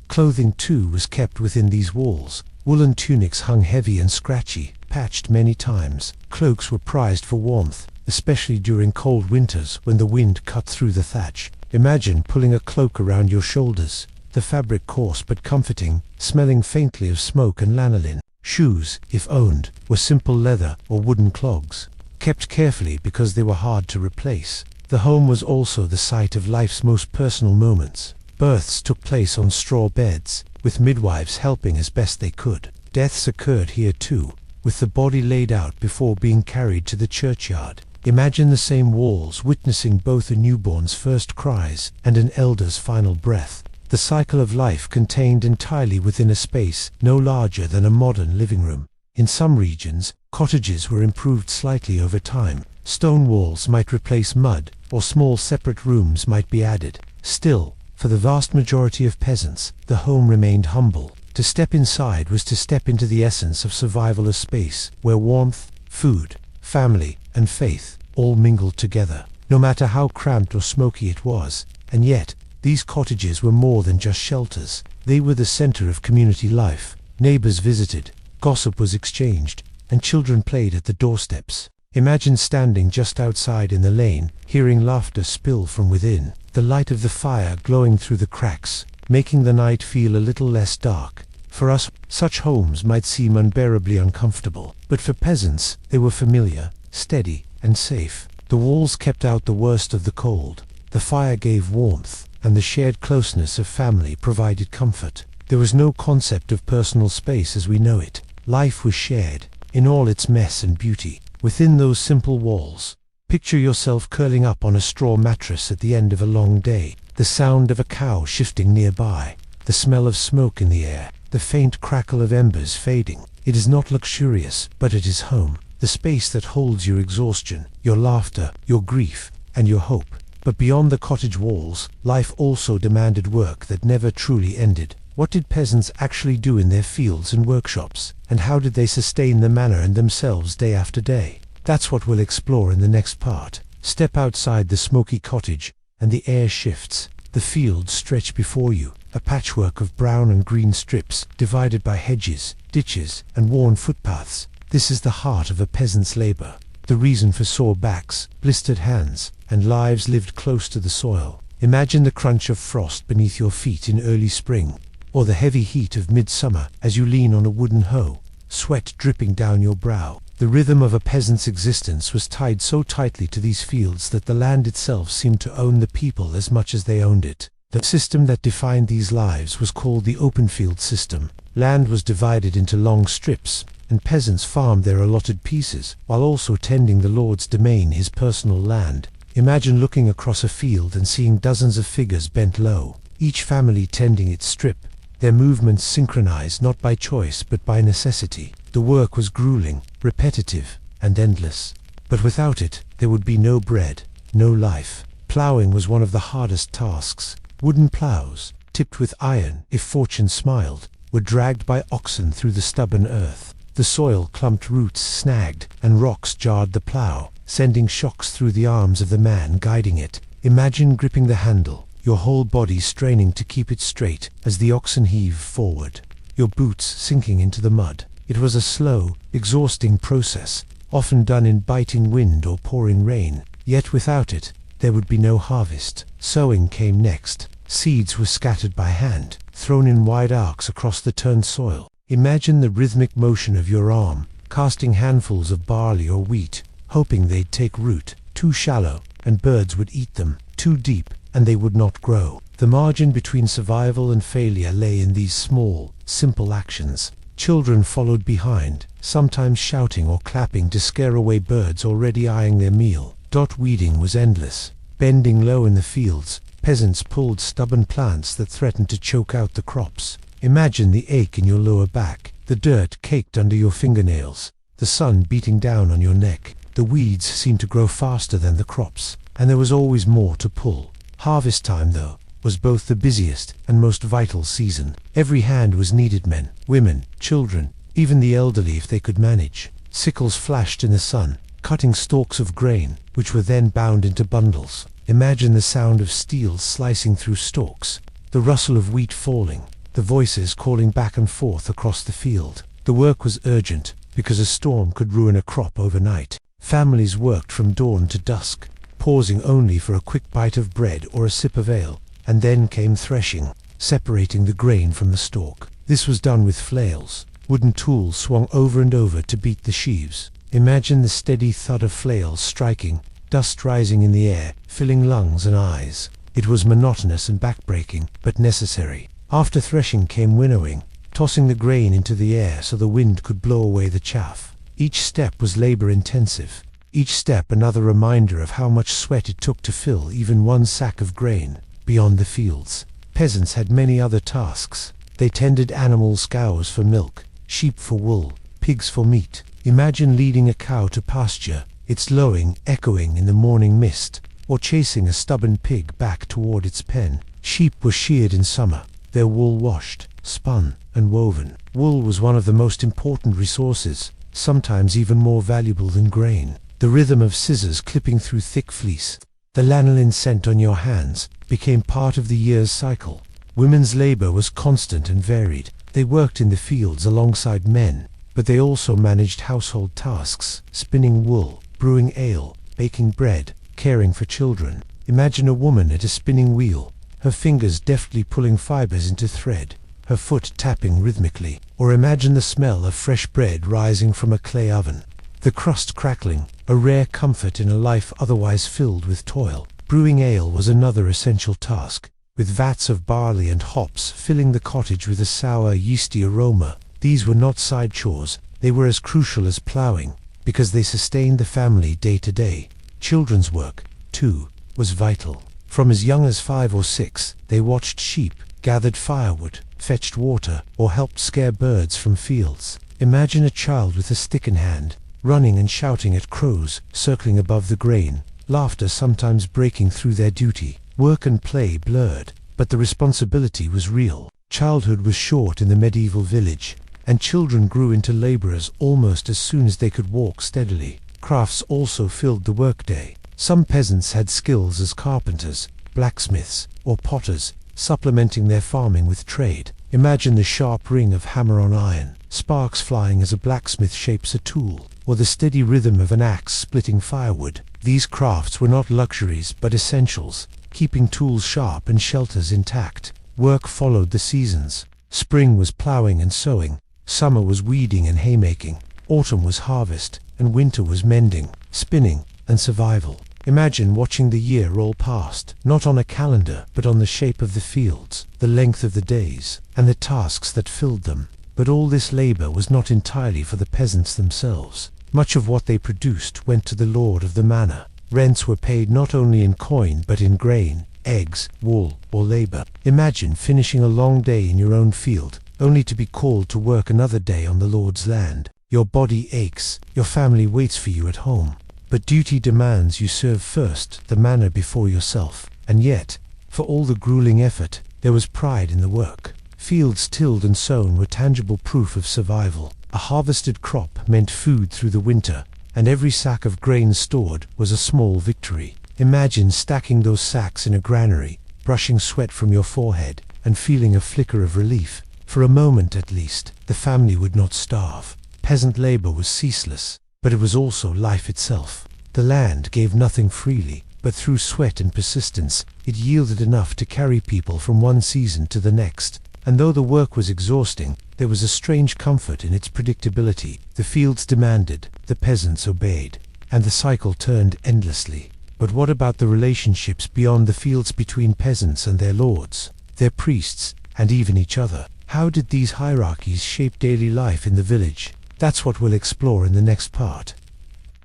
Clothing too was kept within these walls. Woolen tunics hung heavy and scratchy, patched many times. Cloaks were prized for warmth, especially during cold winters when the wind cut through the thatch. Imagine pulling a cloak around your shoulders, the fabric coarse but comforting, smelling faintly of smoke and lanolin. Shoes, if owned, were simple leather or wooden clogs, kept carefully because they were hard to replace. The home was also the site of life's most personal moments. Births took place on straw beds, with midwives helping as best they could. Deaths occurred here too, with the body laid out before being carried to the churchyard. Imagine the same walls witnessing both a newborn's first cries and an elder's final breath. The cycle of life contained entirely within a space no larger than a modern living room. In some regions, cottages were improved slightly over time. Stone walls might replace mud, or small separate rooms might be added. Still, for the vast majority of peasants, the home remained humble. To step inside was to step into the essence of survival, a space where warmth, food, family, and faith all mingled together, no matter how cramped or smoky it was. And yet, these cottages were more than just shelters. They were the center of community life. Neighbors visited, gossip was exchanged, and children played at the doorsteps. Imagine standing just outside in the lane, hearing laughter spill from within, the light of the fire glowing through the cracks, making the night feel a little less dark. For us, such homes might seem unbearably uncomfortable, but for peasants, they were familiar, steady, and safe. The walls kept out the worst of the cold, the fire gave warmth, and the shared closeness of family provided comfort. There was no concept of personal space as we know it. Life was shared, in all its mess and beauty, within those simple walls. Picture yourself curling up on a straw mattress at the end of a long day, the sound of a cow shifting nearby, the smell of smoke in the air, the faint crackle of embers fading. It is not luxurious, but it is home, the space that holds your exhaustion, your laughter, your grief, and your hope. But beyond the cottage walls, life also demanded work that never truly ended. What did peasants actually do in their fields and workshops? And how did they sustain the manor and themselves day after day? That's what we'll explore in the next part. Step outside the smoky cottage, and the air shifts. The fields stretch before you, a patchwork of brown and green strips, divided by hedges, ditches, and worn footpaths. This is the heart of a peasant's labor, the reason for sore backs, blistered hands, and lives lived close to the soil. Imagine the crunch of frost beneath your feet in early spring, or the heavy heat of midsummer as you lean on a wooden hoe, sweat dripping down your brow. The rhythm of a peasant's existence was tied so tightly to these fields that the land itself seemed to own the people as much as they owned it. The system that defined these lives was called the open field system. Land was divided into long strips, and peasants farmed their allotted pieces, while also tending the lord's domain, his personal land. Imagine looking across a field and seeing dozens of figures bent low, each family tending its strip, their movements synchronized not by choice but by necessity. The work was grueling, repetitive, and endless. But without it, there would be no bread, no life. Plowing was one of the hardest tasks. Wooden plows, tipped with iron if fortune smiled, were dragged by oxen through the stubborn earth. The soil clumped, roots snagged, and rocks jarred the plow, sending shocks through the arms of the man guiding it. Imagine gripping the handle, your whole body straining to keep it straight as the oxen heave forward, your boots sinking into the mud. It was a slow, exhausting process, often done in biting wind or pouring rain. Yet without it, there would be no harvest. Sowing came next. Seeds were scattered by hand, thrown in wide arcs across the turned soil. Imagine the rhythmic motion of your arm, casting handfuls of barley or wheat, hoping they'd take root. Too shallow, and birds would eat them. Too deep, and they would not grow. The margin between survival and failure lay in these small, simple actions. Children followed behind, sometimes shouting or clapping to scare away birds already eyeing their meal. Weeding was endless. Bending low in the fields, peasants pulled stubborn plants that threatened to choke out the crops. Imagine the ache in your lower back, the dirt caked under your fingernails, the sun beating down on your neck. The weeds seemed to grow faster than the crops, and there was always more to pull. Harvest time, though, was both the busiest and most vital season. Every hand was needed: men, women, children, even the elderly if they could manage. Sickles flashed in the sun, cutting stalks of grain, which were then bound into bundles. Imagine the sound of steel slicing through stalks, the rustle of wheat falling, the voices calling back and forth across the field. The work was urgent, because a storm could ruin a crop overnight. Families worked from dawn to dusk, pausing only for a quick bite of bread or a sip of ale. And then came threshing, separating the grain from the stalk. This was done with flails. Wooden tools swung over and over to beat the sheaves. Imagine the steady thud of flails striking, dust rising in the air, filling lungs and eyes. It was monotonous and backbreaking, but necessary. After threshing came winnowing, tossing the grain into the air so the wind could blow away the chaff. Each step was labor-intensive. Each step another reminder of how much sweat it took to fill even one sack of grain. Beyond the fields, peasants had many other tasks. They tended animals' cows for milk, sheep for wool, pigs for meat. Imagine leading a cow to pasture, its lowing echoing in the morning mist, or chasing a stubborn pig back toward its pen. Sheep were sheared in summer, their wool washed, spun, and woven. Wool was one of the most important resources, sometimes even more valuable than grain. The rhythm of scissors clipping through thick fleece, the lanolin scent on your hands, became part of the year's cycle. Women's labor was constant and varied. They worked in the fields alongside men, but they also managed household tasks, spinning wool, brewing ale, baking bread, caring for children. Imagine a woman at a spinning wheel, her fingers deftly pulling fibers into thread, her foot tapping rhythmically. Or imagine the smell of fresh bread rising from a clay oven, the crust crackling, a rare comfort in a life otherwise filled with toil. Brewing ale was another essential task, with vats of barley and hops filling the cottage with a sour, yeasty aroma. These were not side chores, they were as crucial as ploughing, because they sustained the family day to day. Children's work, too, was vital. From as young as 5 or 6, they watched sheep, gathered firewood, fetched water, or helped scare birds from fields. Imagine a child with a stick in hand, running and shouting at crows circling above the grain, laughter sometimes breaking through their duty. Work and play blurred, but the responsibility was real. Childhood was short in the medieval village, and children grew into laborers almost as soon as they could walk steadily. Crafts also filled the workday. Some peasants had skills as carpenters, blacksmiths, or potters, supplementing their farming with trade. Imagine the sharp ring of hammer on iron, sparks flying as a blacksmith shapes a tool, or the steady rhythm of an axe splitting firewood. These crafts were not luxuries but essentials, keeping tools sharp and shelters intact. Work followed the seasons. Spring was plowing and sowing, summer was weeding and haymaking, autumn was harvest, and winter was mending, spinning, and survival. Imagine watching the year roll past, not on a calendar, but on the shape of the fields, the length of the days, and the tasks that filled them. But all this labor was not entirely for the peasants themselves. Much of what they produced went to the lord of the manor. Rents were paid not only in coin but in grain, eggs, wool, or labor. Imagine finishing a long day in your own field, only to be called to work another day on the Lord's land. Your body aches, your family waits for you at home. But duty demands you serve first, the manor before yourself. And yet, for all the grueling effort, there was pride in the work. Fields tilled and sown were tangible proof of survival. A harvested crop meant food through the winter, and every sack of grain stored was a small victory. Imagine stacking those sacks in a granary, brushing sweat from your forehead, and feeling a flicker of relief. For a moment at least, the family would not starve. Peasant labor was ceaseless, but it was also life itself. The land gave nothing freely, but through sweat and persistence, it yielded enough to carry people from one season to the next. And though the work was exhausting, there was a strange comfort in its predictability. The fields demanded, the peasants obeyed, and the cycle turned endlessly. But what about the relationships beyond the fields, between peasants and their lords, their priests, and even each other? How did these hierarchies shape daily life in the village? That's what we'll explore in the next part.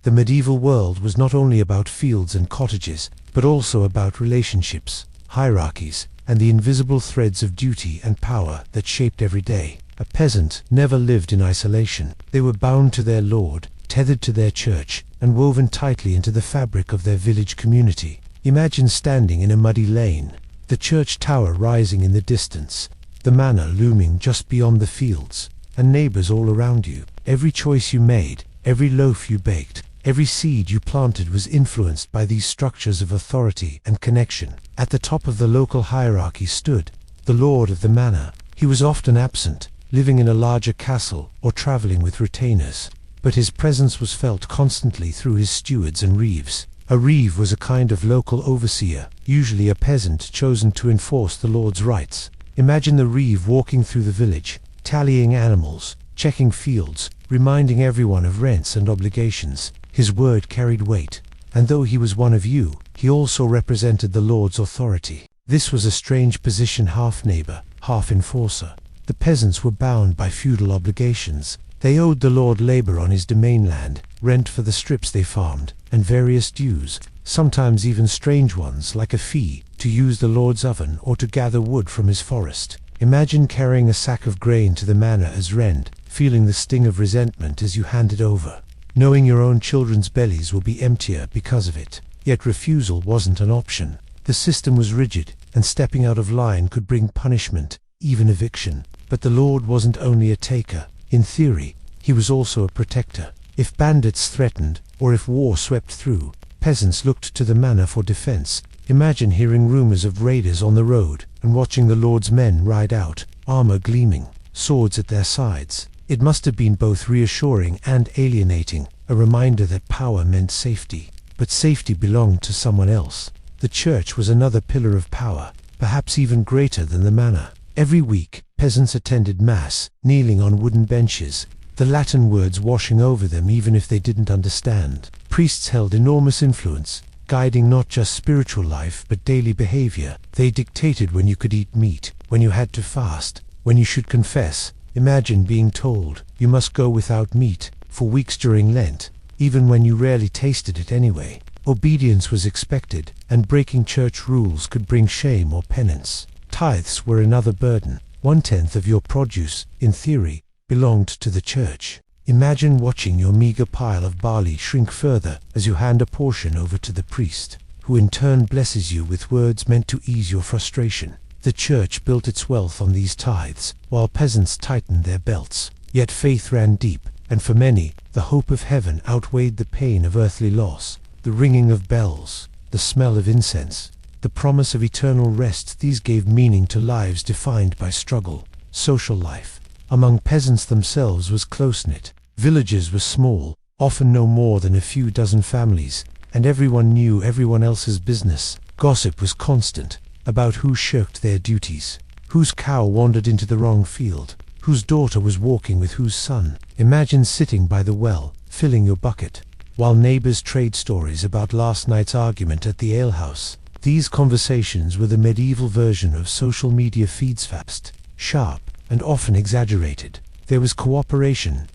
The medieval world was not only about fields and cottages, but also about relationships, hierarchies, and the invisible threads of duty and power that shaped every day. A peasant never lived in isolation. They were bound to their lord, tethered to their church, and woven tightly into the fabric of their village community. Imagine standing in a muddy lane, the church tower rising in the distance, the manor looming just beyond the fields, and neighbors all around you. Every choice you made, every loaf you baked, every seed you planted was influenced by these structures of authority and connection. At the top of the local hierarchy stood the lord of the manor. He was often absent, living in a larger castle or traveling with retainers, but his presence was felt constantly through his stewards and reeves. A reeve was a kind of local overseer, usually a peasant chosen to enforce the lord's rights. Imagine the reeve walking through the village, tallying animals, checking fields, reminding everyone of rents and obligations. His word carried weight, and though he was one of you, he also represented the lord's authority. This was a strange position, half neighbor, half enforcer. The peasants were bound by feudal obligations. They owed the lord labor on his domain land, rent for the strips they farmed, and various dues, sometimes even strange ones like a fee to use the lord's oven or to gather wood from his forest. Imagine carrying a sack of grain to the manor as rent, feeling the sting of resentment as you hand it over, knowing your own children's bellies will be emptier because of it. Yet refusal wasn't an option. The system was rigid, and stepping out of line could bring punishment, even eviction. But the lord wasn't only a taker. In theory, he was also a protector. If bandits threatened, or if war swept through, peasants looked to the manor for defense. Imagine hearing rumors of raiders on the road, and watching the lord's men ride out, armor gleaming, swords at their sides. It must have been both reassuring and alienating, a reminder that power meant safety. But safety belonged to someone else. The church was another pillar of power, perhaps even greater than the manor. Every week, peasants attended mass, kneeling on wooden benches, the Latin words washing over them even if they didn't understand. Priests held enormous influence, guiding not just spiritual life but daily behavior. They dictated when you could eat meat, when you had to fast, when you should confess. Imagine being told you must go without meat for weeks during Lent, even when you rarely tasted it anyway. Obedience was expected, and breaking church rules could bring shame or penance. Tithes were another burden. 1/10 of your produce, in theory, belonged to the church. Imagine watching your meager pile of barley shrink further as you hand a portion over to the priest, who in turn blesses you with words meant to ease your frustration. The church built its wealth on these tithes, while peasants tightened their belts. Yet faith ran deep, and for many, the hope of heaven outweighed the pain of earthly loss. The ringing of bells, the smell of incense, the promise of eternal rest, these gave meaning to lives defined by struggle. Social life among peasants themselves was close-knit. Villages were small, often no more than a few dozen families, and everyone knew everyone else's business. Gossip was constant about who shirked their duties, whose cow wandered into the wrong field, whose daughter was walking with whose son. Imagine sitting by the well, filling your bucket, while neighbors trade stories about last night's argument at the alehouse. These conversations were the medieval version of social media feeds, fast, sharp, and often exaggerated. There was cooperation.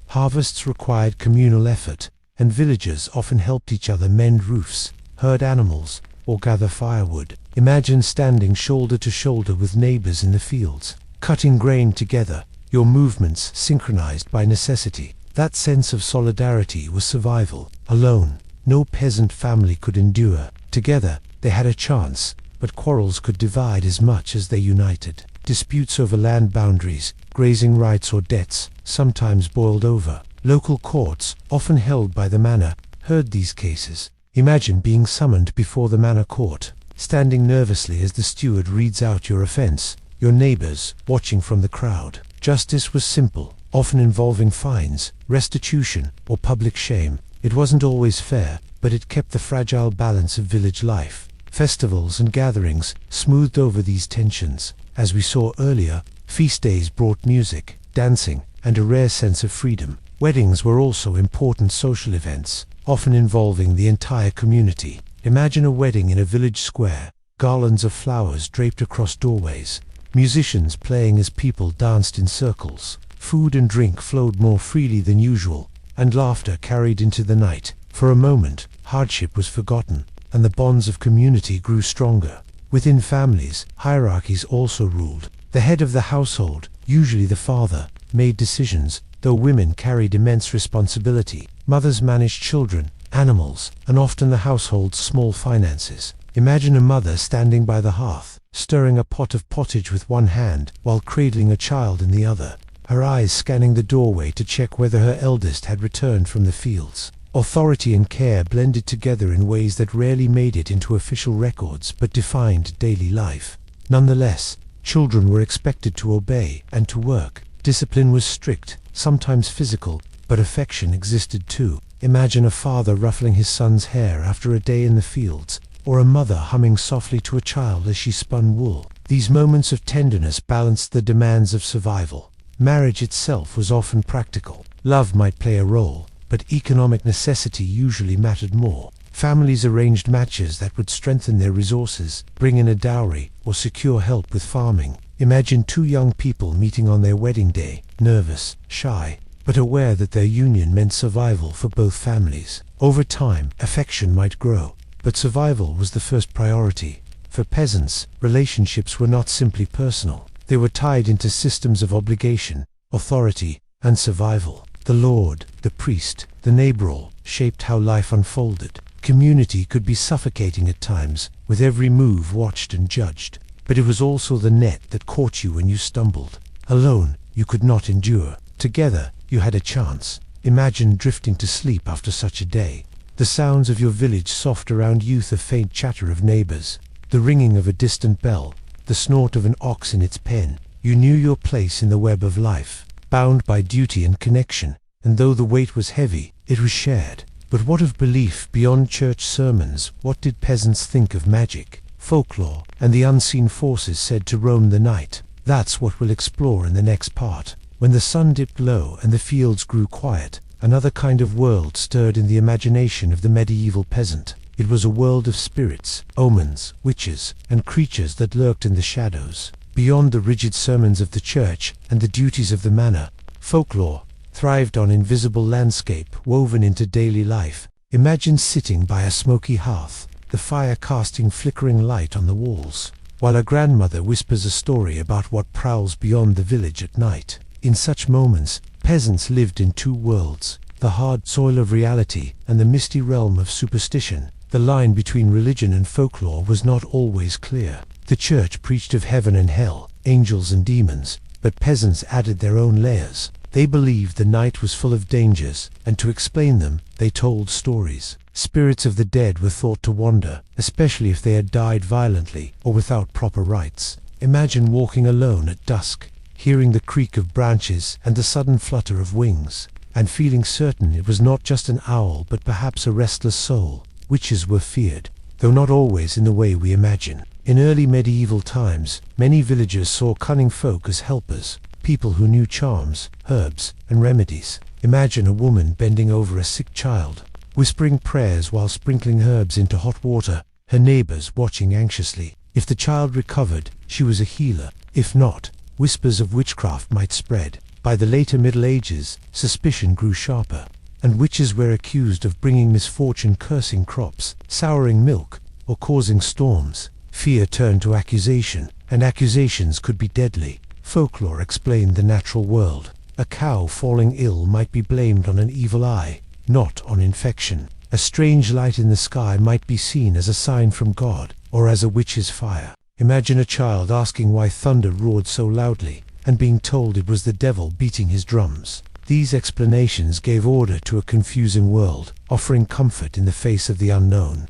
Harvests required communal effort, and villagers often helped each other mend roofs, herd animals, or gather firewood. Imagine standing shoulder to shoulder with neighbors in the fields, cutting grain together, your movements synchronized by necessity. That sense of solidarity was survival. Alone, no peasant family could endure. Together, they had a chance, but quarrels could divide as much as they united. Disputes over land boundaries, grazing rights or debts, sometimes boiled over. Local courts, often held by the manor, heard these cases. Imagine being summoned before the manor court, standing nervously as the steward reads out your offense, your neighbors watching from the crowd. Justice was simple, often involving fines, restitution, or public shame. It wasn't always fair, but it kept the fragile balance of village life. Festivals and gatherings smoothed over these tensions. As we saw earlier, feast days brought music, dancing, and a rare sense of freedom. Weddings were also important social events, often involving the entire community. Imagine a wedding in a village square, garlands of flowers draped across doorways, musicians playing as people danced in circles. Food and drink flowed more freely than usual, and laughter carried into the night. For a moment, hardship was forgotten, and the bonds of community grew stronger. Within families, hierarchies also ruled. The head of the household, usually the father, made decisions, though women carried immense responsibility. Mothers managed children, animals, and often the household's small finances. Imagine a mother standing by the hearth, stirring a pot of pottage with one hand, while cradling a child in the other, her eyes scanning the doorway to check whether her eldest had returned from the fields. Authority and care blended together in ways that rarely made it into official records but defined daily life. Nonetheless, children were expected to obey and to work. Discipline was strict, sometimes physical, but affection existed too. Imagine a father ruffling his son's hair after a day in the fields, or a mother humming softly to a child as she spun wool. These moments of tenderness balanced the demands of survival. Marriage itself was often practical. Love might play a role, but economic necessity usually mattered more. Families arranged matches that would strengthen their resources, bring in a dowry, or secure help with farming. Imagine two young people meeting on their wedding day, nervous, shy, but aware that their union meant survival for both families. Over time, affection might grow, but survival was the first priority. For peasants, relationships were not simply personal. They were tied into systems of obligation, authority, and survival. The lord, the priest, the neighbor shaped how life unfolded. Community could be suffocating at times, with every move watched and judged. But it was also the net that caught you when you stumbled. Alone, you could not endure. Together, you had a chance. Imagine drifting to sleep after such a day. The sounds of your village soft around you, the faint chatter of neighbors, the ringing of a distant bell, the snort of an ox in its pen. You knew your place in the web of life, bound by duty and connection, and though the weight was heavy, it was shared. But what of belief beyond church sermons? What did peasants think of magic, folklore, and the unseen forces said to roam the night? That's what we'll explore in the next part. When the sun dipped low and the fields grew quiet, another kind of world stirred in the imagination of the medieval peasant. It was a world of spirits, omens, witches, and creatures that lurked in the shadows. Beyond the rigid sermons of the church and the duties of the manor, folklore thrived on invisible landscape woven into daily life. Imagine sitting by a smoky hearth, the fire casting flickering light on the walls, while a grandmother whispers a story about what prowls beyond the village at night. In such moments, Peasants lived in two worlds, the hard soil of reality and the misty realm of superstition. The line between religion and folklore was not always clear. The church preached of heaven and hell, angels and demons, but peasants added their own layers. They believed the night was full of dangers, and to explain them, they told stories. Spirits of the dead were thought to wander, especially if they had died violently or without proper rites. Imagine walking alone at dusk, hearing the creak of branches and the sudden flutter of wings, and feeling certain it was not just an owl but perhaps a restless soul. Witches were feared, though not always in the way we imagine. In early medieval times, many villagers saw cunning folk as helpers, people who knew charms, herbs, and remedies. Imagine a woman bending over a sick child, whispering prayers while sprinkling herbs into hot water, her neighbors watching anxiously. If the child recovered, she was a healer. If not, whispers of witchcraft might spread. By the later Middle Ages, suspicion grew sharper, and witches were accused of bringing misfortune, cursing crops, souring milk, or causing storms. Fear turned to accusation, and accusations could be deadly. Folklore explained the natural world. A cow falling ill might be blamed on an evil eye, not on infection. A strange light in the sky might be seen as a sign from God, or as a witch's fire. Imagine a child asking why thunder roared so loudly, and being told it was the devil beating his drums. These explanations gave order to a confusing world, offering comfort in the face of the unknown.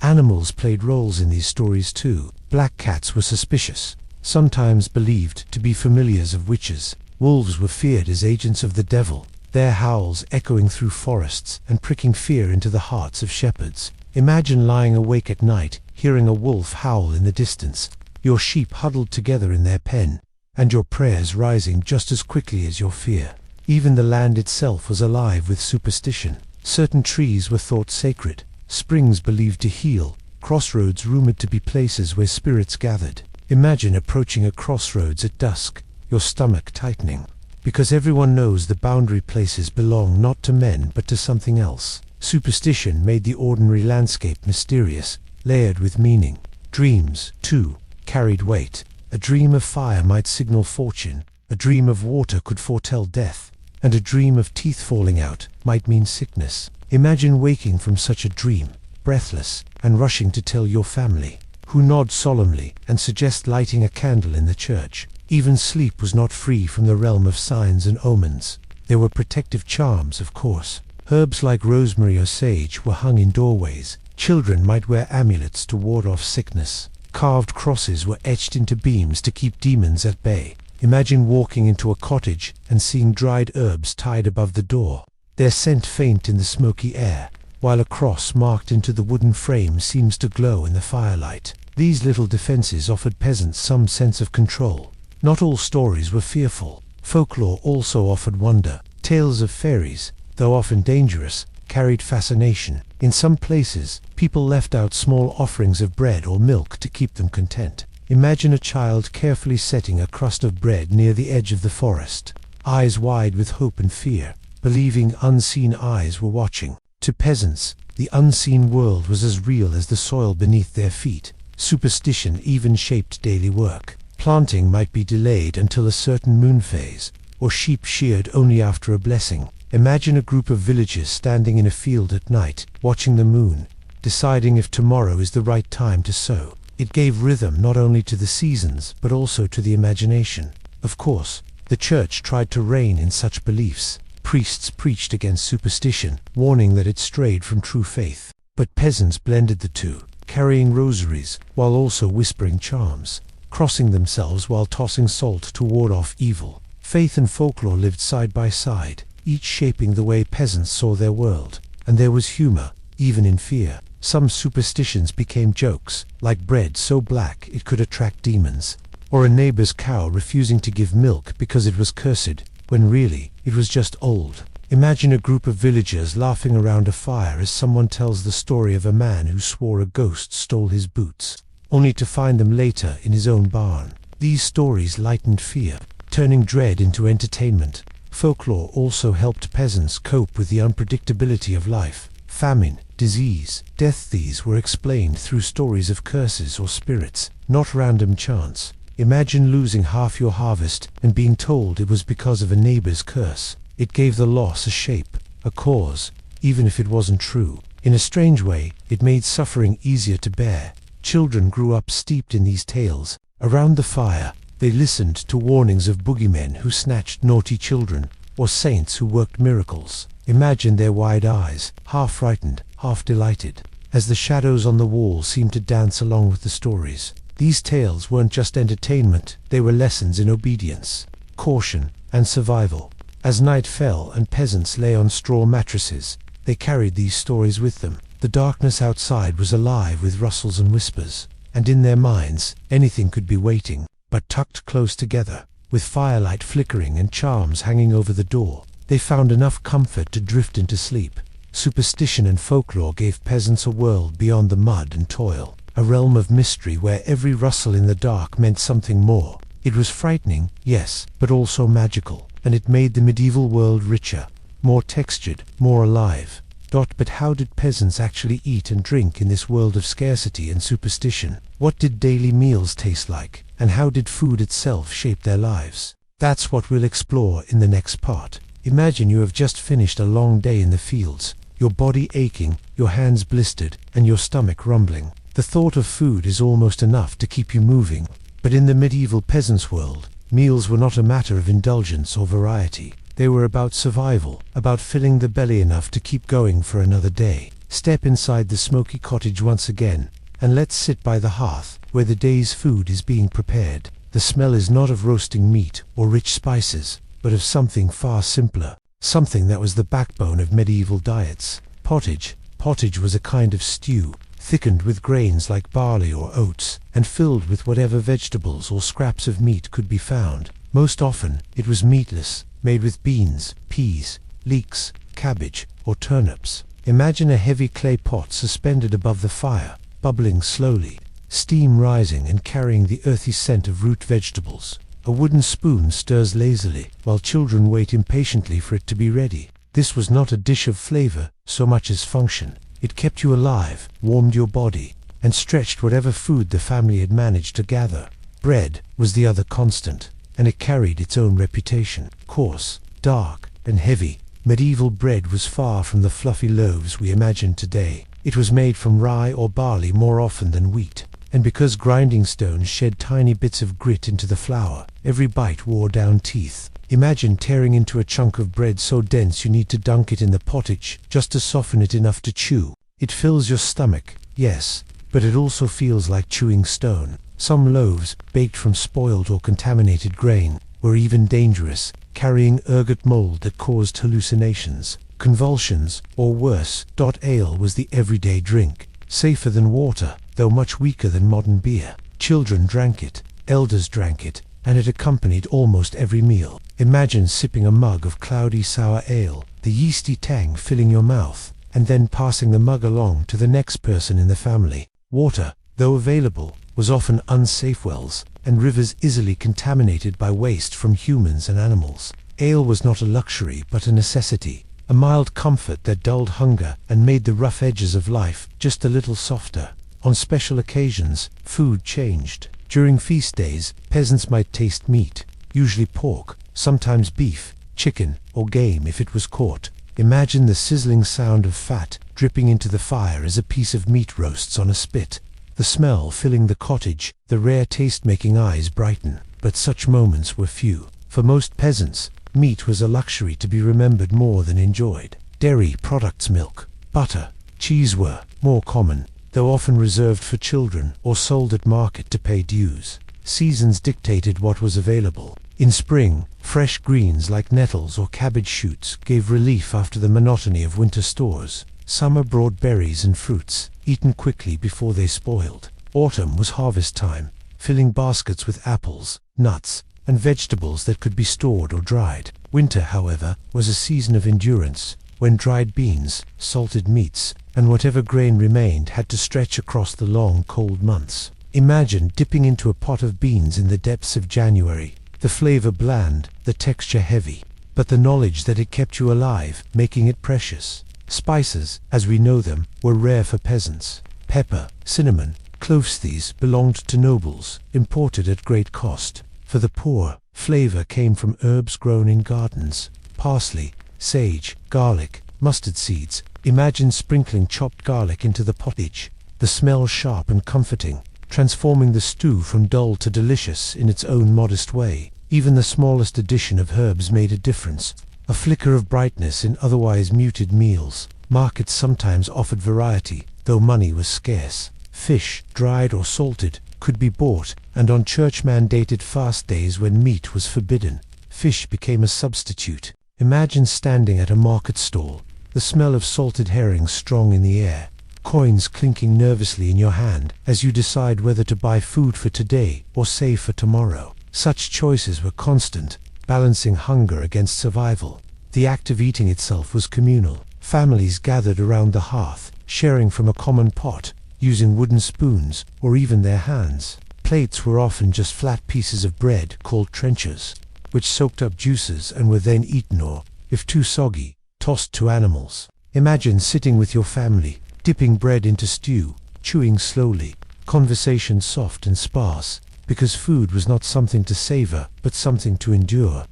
Animals played roles in these stories too. Black cats were suspicious, sometimes believed to be familiars of witches. Wolves were feared as agents of the devil, their howls echoing through forests and pricking fear into the hearts of shepherds. Imagine lying awake at night, hearing a wolf howl in the distance, your sheep huddled together in their pen, and your prayers rising just as quickly as your fear. Even the land itself was alive with superstition. Certain trees were thought sacred, springs believed to heal, crossroads rumored to be places where spirits gathered. Imagine approaching a crossroads at dusk, your stomach tightening, because everyone knows the boundary places belong not to men but to something else. Superstition made the ordinary landscape mysterious, layered with meaning. Dreams, too, carried weight. A dream of fire might signal fortune, a dream of water could foretell death, and a dream of teeth falling out might mean sickness. Imagine waking from such a dream, breathless, and rushing to tell your family, who nod solemnly and suggest lighting a candle in the church. Even sleep was not free from the realm of signs and omens. There were protective charms, of course. Herbs like rosemary or sage were hung in doorways. Children might wear amulets to ward off sickness. Carved crosses were etched into beams to keep demons at bay. Imagine walking into a cottage and seeing dried herbs tied above the door, their scent faint in the smoky air, while a cross marked into the wooden frame seems to glow in the firelight. These little defenses offered peasants some sense of control. Not all stories were fearful. Folklore also offered wonder. Tales of fairies, though often dangerous, carried fascination. In some places, people left out small offerings of bread or milk to keep them content. Imagine a child carefully setting a crust of bread near the edge of the forest, eyes wide with hope and fear, believing unseen eyes were watching. To peasants, the unseen world was as real as the soil beneath their feet. Superstition even shaped daily work. Planting might be delayed until a certain moon phase, or sheep sheared only after a blessing. Imagine a group of villagers standing in a field at night, watching the moon, deciding if tomorrow is the right time to sow. It gave rhythm not only to the seasons, but also to the imagination. Of course, the church tried to rein in such beliefs. Priests preached against superstition, warning that it strayed from true faith. But peasants blended the two, carrying rosaries, while also whispering charms, crossing themselves while tossing salt to ward off evil. Faith and folklore lived side by side, each shaping the way peasants saw their world. And there was humor, even in fear. Some superstitions became jokes, like bread so black it could attract demons, or a neighbor's cow refusing to give milk because it was cursed, when really, it was just old. Imagine a group of villagers laughing around a fire as someone tells the story of a man who swore a ghost stole his boots, only to find them later in his own barn. These stories lightened fear, turning dread into entertainment. Folklore also helped peasants cope with the unpredictability of life. Famine, disease, death, these were explained through stories of curses or spirits, not random chance. Imagine losing half your harvest and being told it was because of a neighbor's curse. It gave the loss a shape, a cause, even if it wasn't true. In a strange way, it made suffering easier to bear. Children grew up steeped in these tales. Around the fire, they listened to warnings of boogeymen who snatched naughty children, or saints who worked miracles. Imagine their wide eyes, half frightened, half delighted, as the shadows on the wall seemed to dance along with the stories. These tales weren't just entertainment, they were lessons in obedience, caution, and survival. As night fell and peasants lay on straw mattresses, they carried these stories with them. The darkness outside was alive with rustles and whispers, and in their minds, anything could be waiting. But tucked close together, with firelight flickering and charms hanging over the door, they found enough comfort to drift into sleep. Superstition and folklore gave peasants a world beyond the mud and toil, a realm of mystery where every rustle in the dark meant something more. It was frightening, yes, but also magical, and it made the medieval world richer, more textured, more alive. But how did peasants actually eat and drink in this world of scarcity and superstition? What did daily meals taste like? And how did food itself shape their lives? That's what we'll explore in the next part. Imagine you have just finished a long day in the fields, your body aching, your hands blistered, and your stomach rumbling. The thought of food is almost enough to keep you moving. But in the medieval peasants' world, meals were not a matter of indulgence or variety. They were about survival, about filling the belly enough to keep going for another day. Step inside the smoky cottage once again, and let's sit by the hearth, where the day's food is being prepared. The smell is not of roasting meat or rich spices, but of something far simpler, something that was the backbone of medieval diets. Pottage. Pottage was a kind of stew, thickened with grains like barley or oats, and filled with whatever vegetables or scraps of meat could be found. Most often, it was meatless, made with beans, peas, leeks, cabbage, or turnips. Imagine a heavy clay pot suspended above the fire, bubbling slowly, steam rising and carrying the earthy scent of root vegetables. A wooden spoon stirs lazily, while children wait impatiently for it to be ready. This was not a dish of flavor so much as function. It kept you alive, warmed your body, and stretched whatever food the family had managed to gather. Bread was the other constant, and it carried its own reputation. Coarse, dark, and heavy, medieval bread was far from the fluffy loaves we imagine today. It was made from rye or barley more often than wheat, and because grinding stones shed tiny bits of grit into the flour, every bite wore down teeth. Imagine tearing into a chunk of bread so dense you need to dunk it in the pottage just to soften it enough to chew. It fills your stomach, yes, but it also feels like chewing stone. Some loaves, baked from spoiled or contaminated grain, were even dangerous, carrying ergot mold that caused hallucinations, convulsions, or worse. Ale was the everyday drink, safer than water, though much weaker than modern beer. Children drank it, elders drank it, and it accompanied almost every meal. Imagine sipping a mug of cloudy sour ale, the yeasty tang filling your mouth, and then passing the mug along to the next person in the family. Water, though available, was often unsafe wells, and rivers easily contaminated by waste from humans and animals. Ale was not a luxury but a necessity, a mild comfort that dulled hunger and made the rough edges of life just a little softer. On special occasions, food changed. During feast days, peasants might taste meat, usually pork, sometimes beef, chicken, or game if it was caught. Imagine the sizzling sound of fat dripping into the fire as a piece of meat roasts on a spit. The smell filling the cottage, the rare taste making eyes brighten. But such moments were few. For most peasants, meat was a luxury to be remembered more than enjoyed. Dairy products, milk, butter, cheese were more common, though often reserved for children or sold at market to pay dues. Seasons dictated what was available. In spring, fresh greens like nettles or cabbage shoots gave relief after the monotony of winter stores. Summer brought berries and fruits, eaten quickly before they spoiled. Autumn was harvest time, filling baskets with apples, nuts, and vegetables that could be stored or dried. Winter, however, was a season of endurance, when dried beans, salted meats, and whatever grain remained had to stretch across the long, cold months. Imagine dipping into a pot of beans in the depths of January, the flavor bland, the texture heavy, but the knowledge that it kept you alive, making it precious. Spices, as we know them, were rare for peasants. Pepper, cinnamon, cloves, these belonged to nobles, imported at great cost. For the poor, flavor came from herbs grown in gardens, parsley, sage, garlic, mustard seeds. Imagine sprinkling chopped garlic into the pottage, the smell sharp and comforting, transforming the stew from dull to delicious in its own modest way. Even the smallest addition of herbs made a difference, a flicker of brightness in otherwise muted meals. Markets sometimes offered variety, though money was scarce. Fish, dried or salted, could be bought, and on church-mandated fast days when meat was forbidden, fish became a substitute. Imagine standing at a market stall, the smell of salted herrings strong in the air, coins clinking nervously in your hand as you decide whether to buy food for today or save for tomorrow. Such choices were constant, balancing hunger against survival. The act of eating itself was communal. Families gathered around the hearth, sharing from a common pot, using wooden spoons or even their hands. Plates were often just flat pieces of bread called trenchers, which soaked up juices and were then eaten or, if too soggy, tossed to animals. Imagine sitting with your family, dipping bread into stew, chewing slowly, conversation soft and sparse, because food was not something to savor, but something to endure.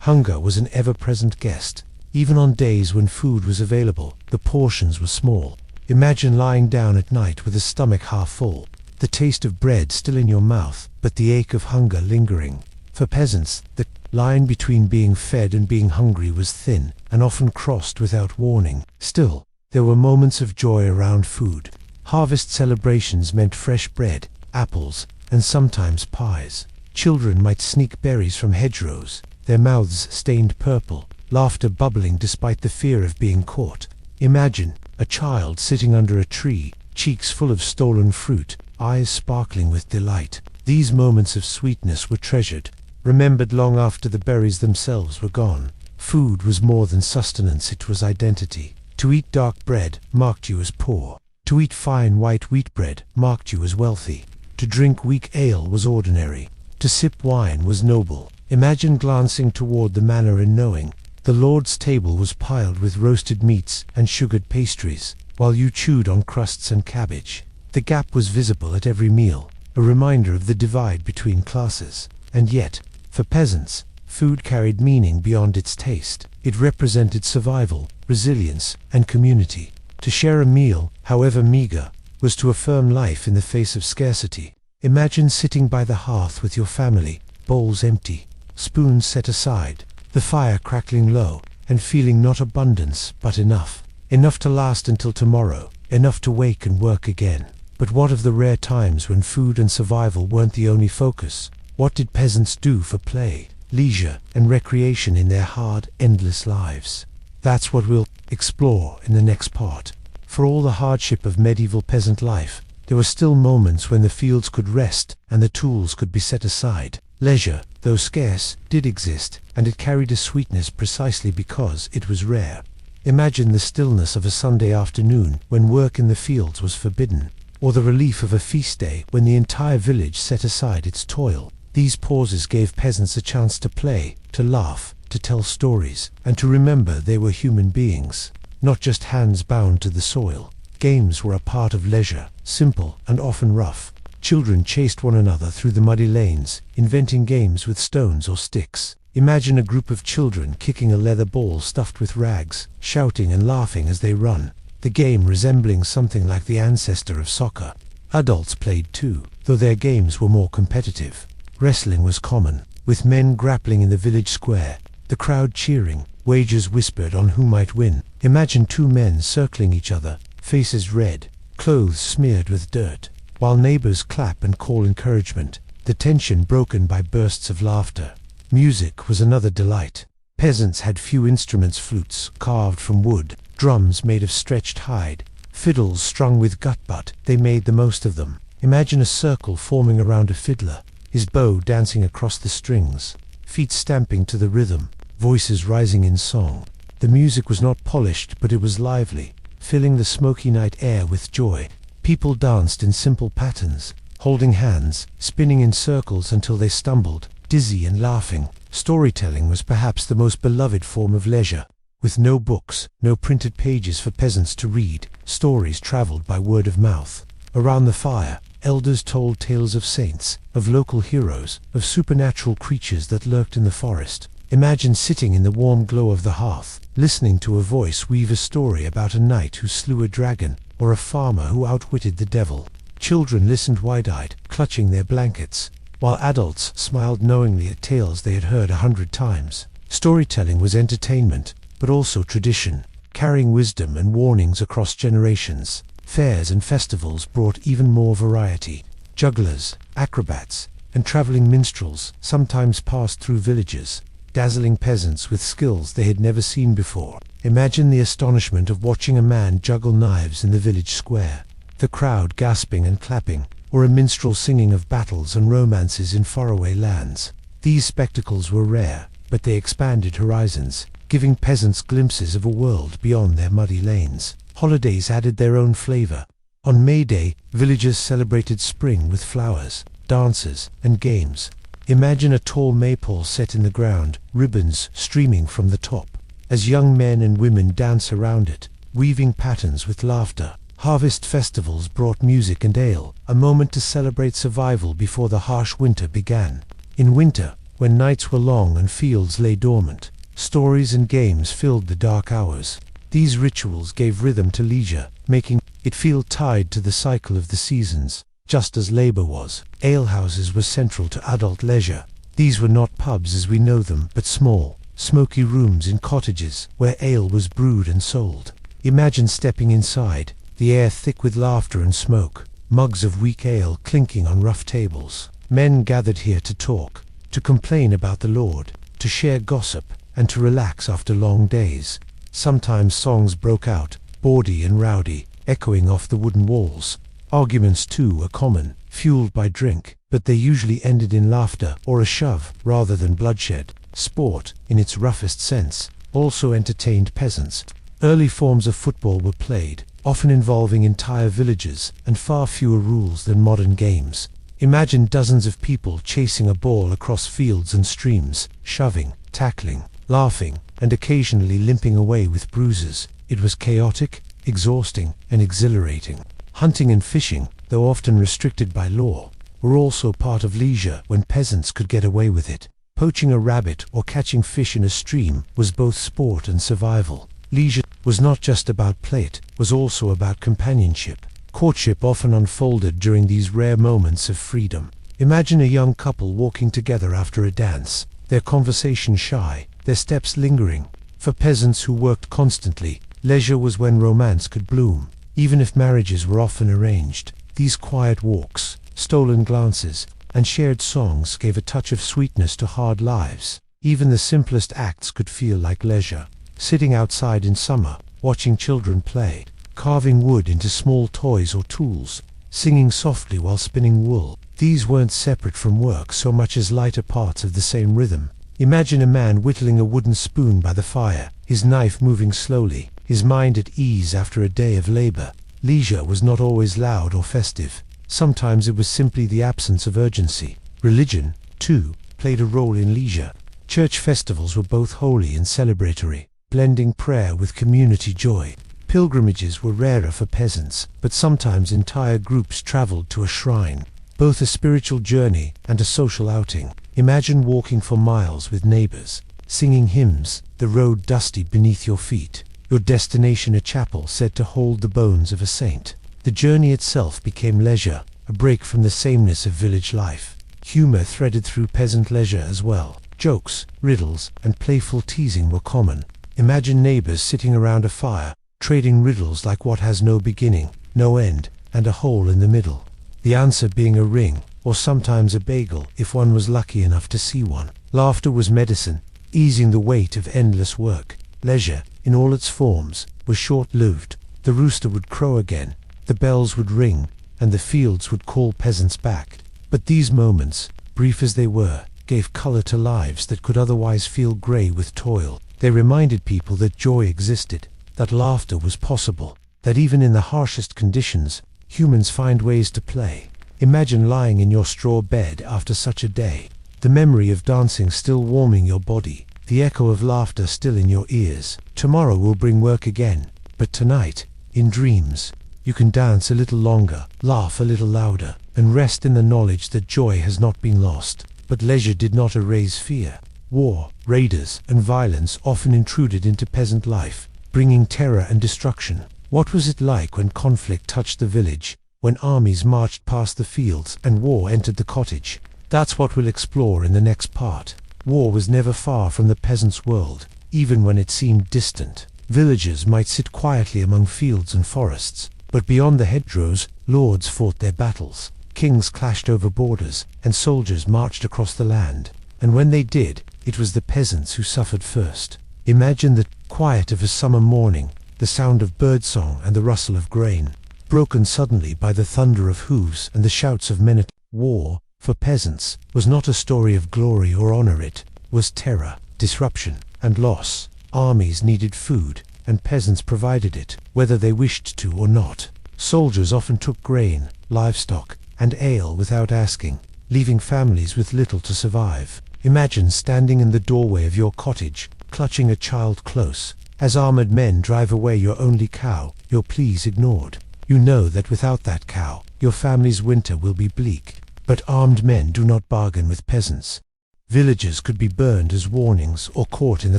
Hunger was an ever-present guest. Even on days when food was available, the portions were small. Imagine lying down at night with a stomach half full, the taste of bread still in your mouth, but the ache of hunger lingering. For peasants, the line between being fed and being hungry was thin, and often crossed without warning. Still, there were moments of joy around food. Harvest celebrations meant fresh bread, apples, and sometimes pies. Children might sneak berries from hedgerows, their mouths stained purple, laughter bubbling despite the fear of being caught. Imagine a child sitting under a tree, cheeks full of stolen fruit, eyes sparkling with delight. These moments of sweetness were treasured, remembered long after the berries themselves were gone. Food was more than sustenance, it was identity. To eat dark bread marked you as poor. To eat fine white wheat bread marked you as wealthy. To drink weak ale was ordinary. To sip wine was noble. Imagine glancing toward the manor and knowing the Lord's table was piled with roasted meats and sugared pastries, while you chewed on crusts and cabbage. The gap was visible at every meal, a reminder of the divide between classes. And yet, for peasants, food carried meaning beyond its taste. It represented survival, resilience, and community. To share a meal, however meager, was to affirm life in the face of scarcity. Imagine sitting by the hearth with your family, bowls empty, spoons set aside, the fire crackling low, and feeling not abundance, but enough. Enough to last until tomorrow, enough to wake and work again. But what of the rare times when food and survival weren't the only focus? What did peasants do for play, leisure, and recreation in their hard, endless lives? That's what we'll explore in the next part. For all the hardship of medieval peasant life, there were still moments when the fields could rest and the tools could be set aside. Leisure, though scarce, did exist, and it carried a sweetness precisely because it was rare. Imagine the stillness of a Sunday afternoon when work in the fields was forbidden, or the relief of a feast day when the entire village set aside its toil. These pauses gave peasants a chance to play, to laugh, to tell stories, and to remember they were human beings, not just hands bound to the soil. Games were a part of leisure, simple and often rough. Children chased one another through the muddy lanes, inventing games with stones or sticks. Imagine a group of children kicking a leather ball stuffed with rags, shouting and laughing as they run, the game resembling something like the ancestor of soccer. Adults played too, though their games were more competitive. Wrestling was common, with men grappling in the village square, the crowd cheering, wagers whispered on who might win. Imagine two men circling each other, faces red, clothes smeared with dirt, while neighbors clap and call encouragement, the tension broken by bursts of laughter. Music was another delight. Peasants had few instruments: flutes carved from wood, drums made of stretched hide, fiddles strung with gut, they made the most of them. Imagine a circle forming around a fiddler, his bow dancing across the strings, feet stamping to the rhythm, voices rising in song. The music was not polished, but it was lively, filling the smoky night air with joy. People danced in simple patterns, holding hands, spinning in circles until they stumbled, dizzy and laughing. Storytelling was perhaps the most beloved form of leisure. With no books, no printed pages for peasants to read, stories traveled by word of mouth. Around the fire, elders told tales of saints, of local heroes, of supernatural creatures that lurked in the forest. Imagine sitting in the warm glow of the hearth, listening to a voice weave a story about a knight who slew a dragon, or a farmer who outwitted the devil. Children listened wide-eyed, clutching their blankets, while adults smiled knowingly at tales they had heard 100 times. Storytelling was entertainment, but also tradition, carrying wisdom and warnings across generations. Fairs and festivals brought even more variety. Jugglers, acrobats, and traveling minstrels sometimes passed through villages, dazzling peasants with skills they had never seen before. Imagine the astonishment of watching a man juggle knives in the village square, the crowd gasping and clapping, or a minstrel singing of battles and romances in faraway lands. These spectacles were rare, but they expanded horizons, giving peasants glimpses of a world beyond their muddy lanes. Holidays added their own flavor. On May Day, villagers celebrated spring with flowers, dances, and games. Imagine a tall maypole set in the ground, ribbons streaming from the top, as young men and women dance around it, weaving patterns with laughter. Harvest festivals brought music and ale, a moment to celebrate survival before the harsh winter began. In winter, when nights were long and fields lay dormant, stories and games filled the dark hours. These rituals gave rhythm to leisure, making it feel tied to the cycle of the seasons. Just as labor was, alehouses were central to adult leisure. These were not pubs as we know them, but small, smoky rooms in cottages where ale was brewed and sold. Imagine stepping inside, the air thick with laughter and smoke, mugs of weak ale clinking on rough tables. Men gathered here to talk, to complain about the Lord, to share gossip, and to relax after long days. Sometimes songs broke out, bawdy and rowdy, echoing off the wooden walls. Arguments too were common, fueled by drink, but they usually ended in laughter or a shove rather than bloodshed. Sport, in its roughest sense, also entertained peasants. Early forms of football were played, often involving entire villages and far fewer rules than modern games. Imagine dozens of people chasing a ball across fields and streams, shoving, tackling, laughing, and occasionally limping away with bruises. It was chaotic, exhausting, and exhilarating. Hunting and fishing, though often restricted by law, were also part of leisure when peasants could get away with it. Poaching a rabbit or catching fish in a stream was both sport and survival. Leisure was not just about play, it was also about companionship. Courtship often unfolded during these rare moments of freedom. Imagine a young couple walking together after a dance, their conversation shy, their steps lingering. For peasants who worked constantly, leisure was when romance could bloom. Even if marriages were often arranged, these quiet walks, stolen glances, and shared songs gave a touch of sweetness to hard lives. Even the simplest acts could feel like leisure. Sitting outside in summer, watching children play, carving wood into small toys or tools, singing softly while spinning wool. These weren't separate from work so much as lighter parts of the same rhythm. Imagine a man whittling a wooden spoon by the fire, his knife moving slowly, his mind at ease after a day of labor. Leisure was not always loud or festive. Sometimes it was simply the absence of urgency. Religion, too, played a role in leisure. Church festivals were both holy and celebratory, blending prayer with community joy. Pilgrimages were rarer for peasants, but sometimes entire groups traveled to a shrine, both a spiritual journey and a social outing. Imagine walking for miles with neighbors, singing hymns, the road dusty beneath your feet, your destination a chapel said to hold the bones of a saint. The journey itself became leisure, a break from the sameness of village life. Humor threaded through peasant leisure as well. Jokes, riddles, and playful teasing were common. Imagine neighbors sitting around a fire, trading riddles like what has no beginning, no end, and a hole in the middle. The answer being a ring, or sometimes a bagel if one was lucky enough to see one. Laughter was medicine, easing the weight of endless work. Leisure, in all its forms, was short-lived. The rooster would crow again, the bells would ring, and the fields would call peasants back. But these moments, brief as they were, gave color to lives that could otherwise feel grey with toil. They reminded people that joy existed, that laughter was possible, that even in the harshest conditions, humans find ways to play. Imagine lying in your straw bed after such a day, the memory of dancing still warming your body, the echo of laughter still in your ears. Tomorrow will bring work again, but tonight, in dreams, you can dance a little longer, laugh a little louder, and rest in the knowledge that joy has not been lost. But leisure did not erase fear. War, raiders, and violence often intruded into peasant life, bringing terror and destruction. What was it like when conflict touched the village, when armies marched past the fields and war entered the cottage? That's what we'll explore in the next part. War was never far from the peasant's world, even when it seemed distant. Villagers might sit quietly among fields and forests, but beyond the hedgerows, lords fought their battles. Kings clashed over borders, and soldiers marched across the land. And when they did, it was the peasants who suffered first. Imagine the quiet of a summer morning, the sound of birdsong and the rustle of grain, broken suddenly by the thunder of hooves and the shouts of men at war. For peasants, was not a story of glory or honor, it was terror, disruption, and loss. Armies needed food, and peasants provided it, whether they wished to or not. Soldiers often took grain, livestock, and ale without asking, leaving families with little to survive. Imagine standing in the doorway of your cottage, clutching a child close, as armored men drive away your only cow, your pleas ignored. You know that without that cow, your family's winter will be bleak. But armed men do not bargain with peasants. Villages could be burned as warnings or caught in the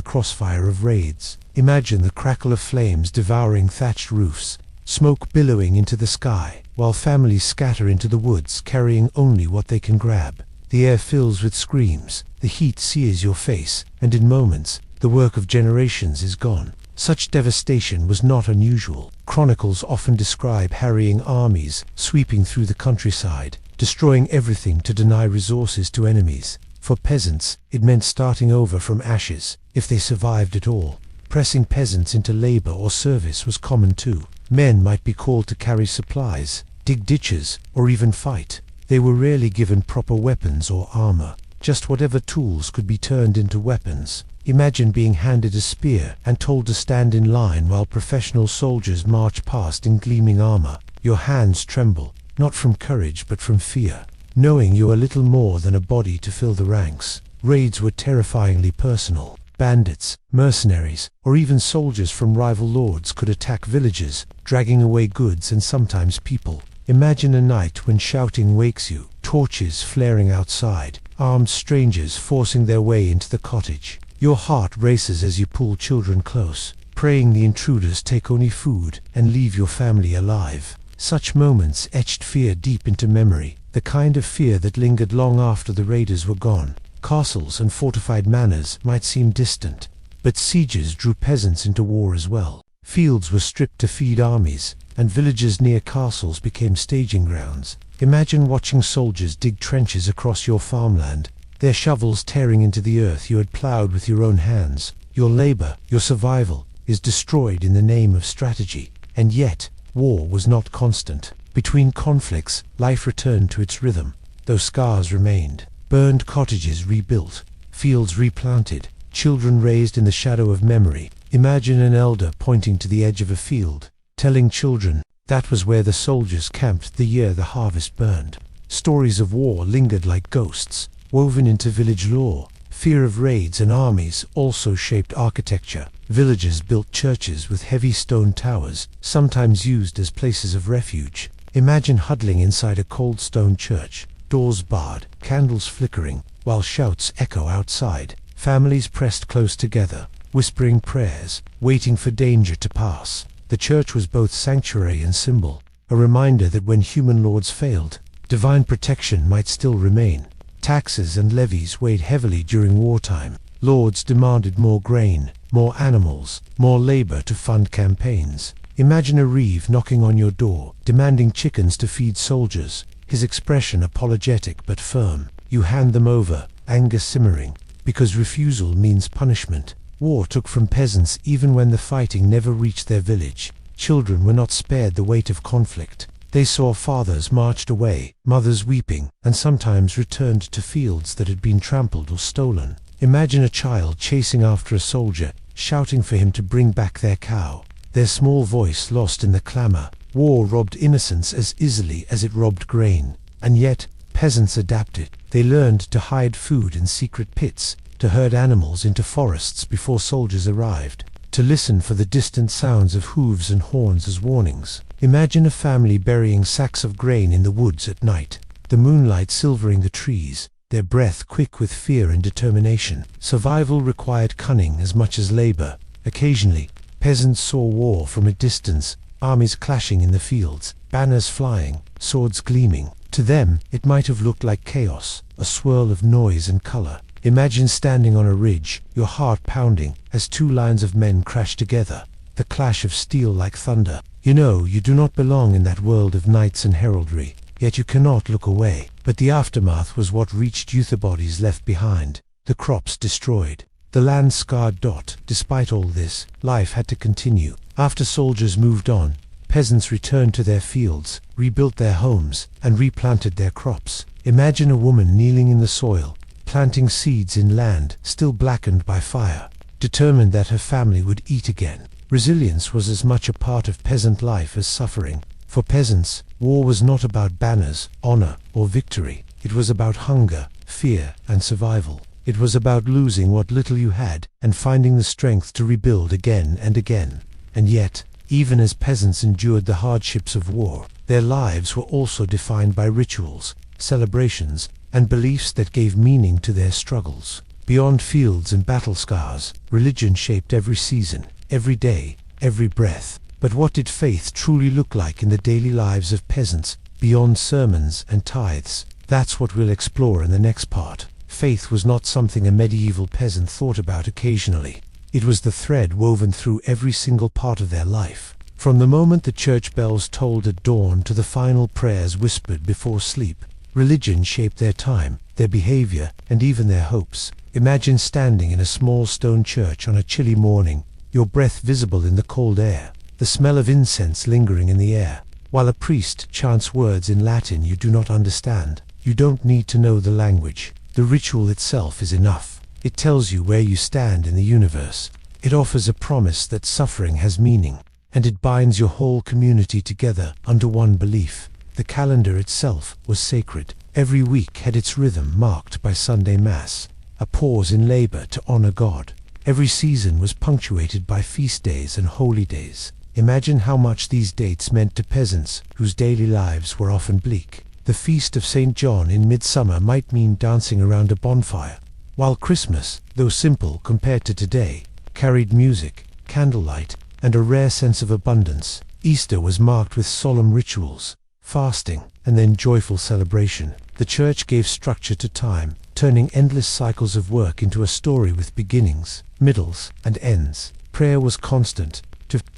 crossfire of raids. Imagine the crackle of flames devouring thatched roofs, smoke billowing into the sky, while families scatter into the woods carrying only what they can grab. The air fills with screams, the heat sears your face, and in moments, the work of generations is gone. Such devastation was not unusual. Chronicles often describe harrying armies sweeping through the countryside, destroying everything to deny resources to enemies. For peasants, it meant starting over from ashes, if they survived at all. Pressing peasants into labor or service was common too. Men might be called to carry supplies, dig ditches, or even fight. They were rarely given proper weapons or armor. Just whatever tools could be turned into weapons. Imagine being handed a spear and told to stand in line while professional soldiers march past in gleaming armor. Your hands tremble, not from courage but from fear, knowing you are little more than a body to fill the ranks. Raids were terrifyingly personal. Bandits, mercenaries, or even soldiers from rival lords could attack villages, dragging away goods and sometimes people. Imagine a night when shouting wakes you, torches flaring outside, armed strangers forcing their way into the cottage. Your heart races as you pull children close, praying the intruders take only food and leave your family alive. Such moments etched fear deep into memory, the kind of fear that lingered long after the raiders were gone. Castles and fortified manors might seem distant, but sieges drew peasants into war as well. Fields were stripped to feed armies, and villages near castles became staging grounds. Imagine watching soldiers dig trenches across your farmland, their shovels tearing into the earth you had plowed with your own hands. Your labor, your survival, is destroyed in the name of strategy. And yet, war was not constant. Between conflicts, life returned to its rhythm, though scars remained. Burned cottages rebuilt, fields replanted, children raised in the shadow of memory. Imagine an elder pointing to the edge of a field, telling children that was where the soldiers camped the year the harvest burned. Stories of war lingered like ghosts, woven into village lore. Fear of raids and armies also shaped architecture. Villagers built churches with heavy stone towers, sometimes used as places of refuge. Imagine huddling inside a cold stone church, doors barred, candles flickering, while shouts echo outside. Families pressed close together, whispering prayers, waiting for danger to pass. The church was both sanctuary and symbol, a reminder that when human lords failed, divine protection might still remain. Taxes and levies weighed heavily during wartime. Lords demanded more grain, more animals, more labor to fund campaigns. Imagine a reeve knocking on your door, demanding chickens to feed soldiers, his expression apologetic but firm. You hand them over, anger simmering, because refusal means punishment. War took from peasants even when the fighting never reached their village. Children were not spared the weight of conflict. They saw fathers marched away, mothers weeping, and sometimes returned to fields that had been trampled or stolen. Imagine a child chasing after a soldier, shouting for him to bring back their cow, their small voice lost in the clamor. War robbed innocence as easily as it robbed grain. And yet, peasants adapted. They learned to hide food in secret pits, to herd animals into forests before soldiers arrived, to listen for the distant sounds of hooves and horns as warnings. Imagine a family burying sacks of grain in the woods at night, the moonlight silvering the trees, their breath quick with fear and determination. Survival required cunning as much as labor. Occasionally, peasants saw war from a distance, armies clashing in the fields, banners flying, swords gleaming. To them, it might have looked like chaos, a swirl of noise and color. Imagine standing on a ridge, your heart pounding, as two lines of men crash together, the clash of steel like thunder. You know you do not belong in that world of knights and heraldry, yet you cannot look away. But the aftermath was what reached you: the bodies left behind, the crops destroyed, the land scarred. Despite all this, life had to continue. After soldiers moved on, peasants returned to their fields, rebuilt their homes, and replanted their crops. Imagine a woman kneeling in the soil, planting seeds in land still blackened by fire, determined that her family would eat again. Resilience was as much a part of peasant life as suffering. For peasants, war was not about banners, honor, or victory. It was about hunger, fear, and survival. It was about losing what little you had and finding the strength to rebuild again and again. And yet, even as peasants endured the hardships of war, their lives were also defined by rituals, celebrations, and beliefs that gave meaning to their struggles. Beyond fields and battle scars, religion shaped every season, every day, every breath. But what did faith truly look like in the daily lives of peasants, beyond sermons and tithes? That's what we'll explore in the next part. Faith was not something a medieval peasant thought about occasionally. It was the thread woven through every single part of their life. From the moment the church bells tolled at dawn to the final prayers whispered before sleep, religion shaped their time, their behavior, and even their hopes. Imagine standing in a small stone church on a chilly morning, your breath visible in the cold air, the smell of incense lingering in the air, while a priest chants words in Latin you do not understand. You don't need to know the language. The ritual itself is enough. It tells you where you stand in the universe. It offers a promise that suffering has meaning, and it binds your whole community together under one belief. The calendar itself was sacred. Every week had its rhythm marked by Sunday Mass, a pause in labor to honor God. Every season was punctuated by feast days and holy days. Imagine how much these dates meant to peasants whose daily lives were often bleak. The feast of St. John in midsummer might mean dancing around a bonfire, while Christmas, though simple compared to today, carried music, candlelight, and a rare sense of abundance. Easter was marked with solemn rituals, fasting, and then joyful celebration. The church gave structure to time, turning endless cycles of work into a story with beginnings, middles, and ends. Prayer was constant,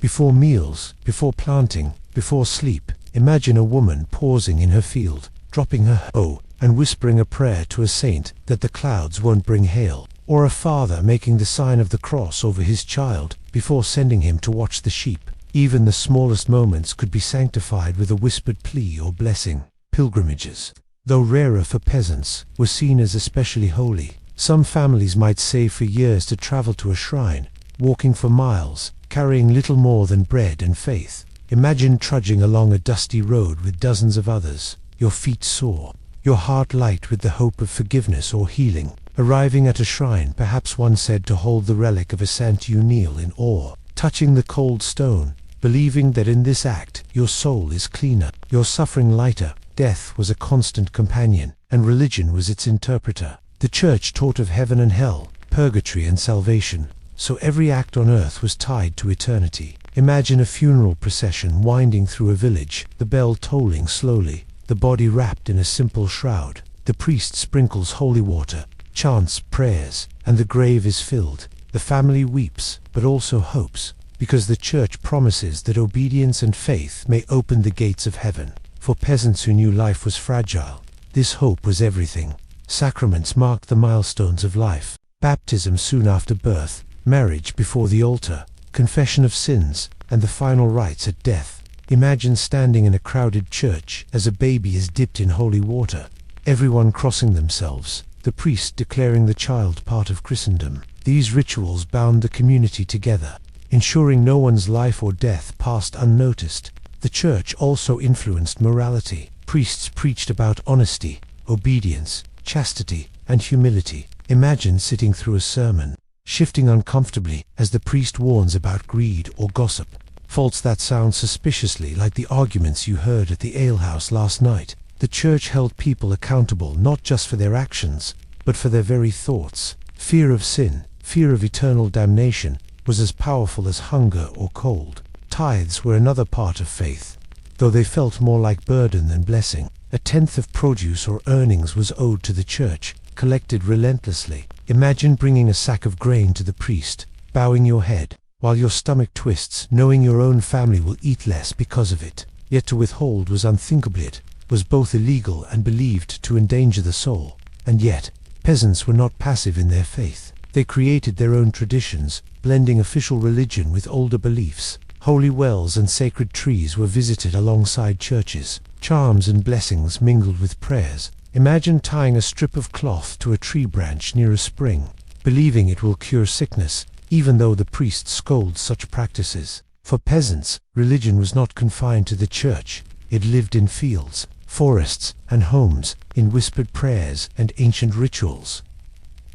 before meals, before planting, before sleep. Imagine a woman pausing in her field, dropping her hoe, and whispering a prayer to a saint that the clouds won't bring hail, or a father making the sign of the cross over his child before sending him to watch the sheep. Even the smallest moments could be sanctified with a whispered plea or blessing. Pilgrimages, though rarer for peasants, were seen as especially holy. Some families might save for years to travel to a shrine, walking for miles, carrying little more than bread and faith. Imagine trudging along a dusty road with dozens of others, your feet sore, your heart light with the hope of forgiveness or healing. Arriving at a shrine, perhaps one said to hold the relic of a saint, you kneel in awe, touching the cold stone, believing that in this act your soul is cleaner, your suffering lighter. Death was a constant companion, and religion was its interpreter. The church taught of heaven and hell, purgatory and salvation, so every act on earth was tied to eternity. Imagine a funeral procession winding through a village, the bell tolling slowly, the body wrapped in a simple shroud. The priest sprinkles holy water, chants prayers, and the grave is filled. The family weeps, but also hopes, because the church promises that obedience and faith may open the gates of heaven. For peasants who knew life was fragile, this hope was everything. Sacraments marked the milestones of life: baptism soon after birth, marriage before the altar, confession of sins, and the final rites at death. Imagine standing in a crowded church as a baby is dipped in holy water, everyone crossing themselves, the priest declaring the child part of Christendom. These rituals bound the community together, ensuring no one's life or death passed unnoticed. The church also influenced morality. Priests preached about honesty, obedience, chastity, and humility. Imagine sitting through a sermon, shifting uncomfortably as the priest warns about greed or gossip, faults that sound suspiciously like the arguments you heard at the alehouse last night. The church held people accountable not just for their actions, but for their very thoughts. Fear of sin, fear of eternal damnation, was as powerful as hunger or cold. Tithes were another part of faith, though they felt more like burden than blessing. A tenth of produce or earnings was owed to the church, collected relentlessly. Imagine bringing a sack of grain to the priest, bowing your head, while your stomach twists, knowing your own family will eat less because of it. Yet to withhold was unthinkable. It was both illegal and believed to endanger the soul. And yet, peasants were not passive in their faith. They created their own traditions, blending official religion with older beliefs. Holy wells and sacred trees were visited alongside churches. Charms and blessings mingled with prayers. Imagine tying a strip of cloth to a tree branch near a spring, believing it will cure sickness, even though the priest scolds such practices. For peasants, religion was not confined to the church. It lived in fields, forests, and homes, in whispered prayers and ancient rituals.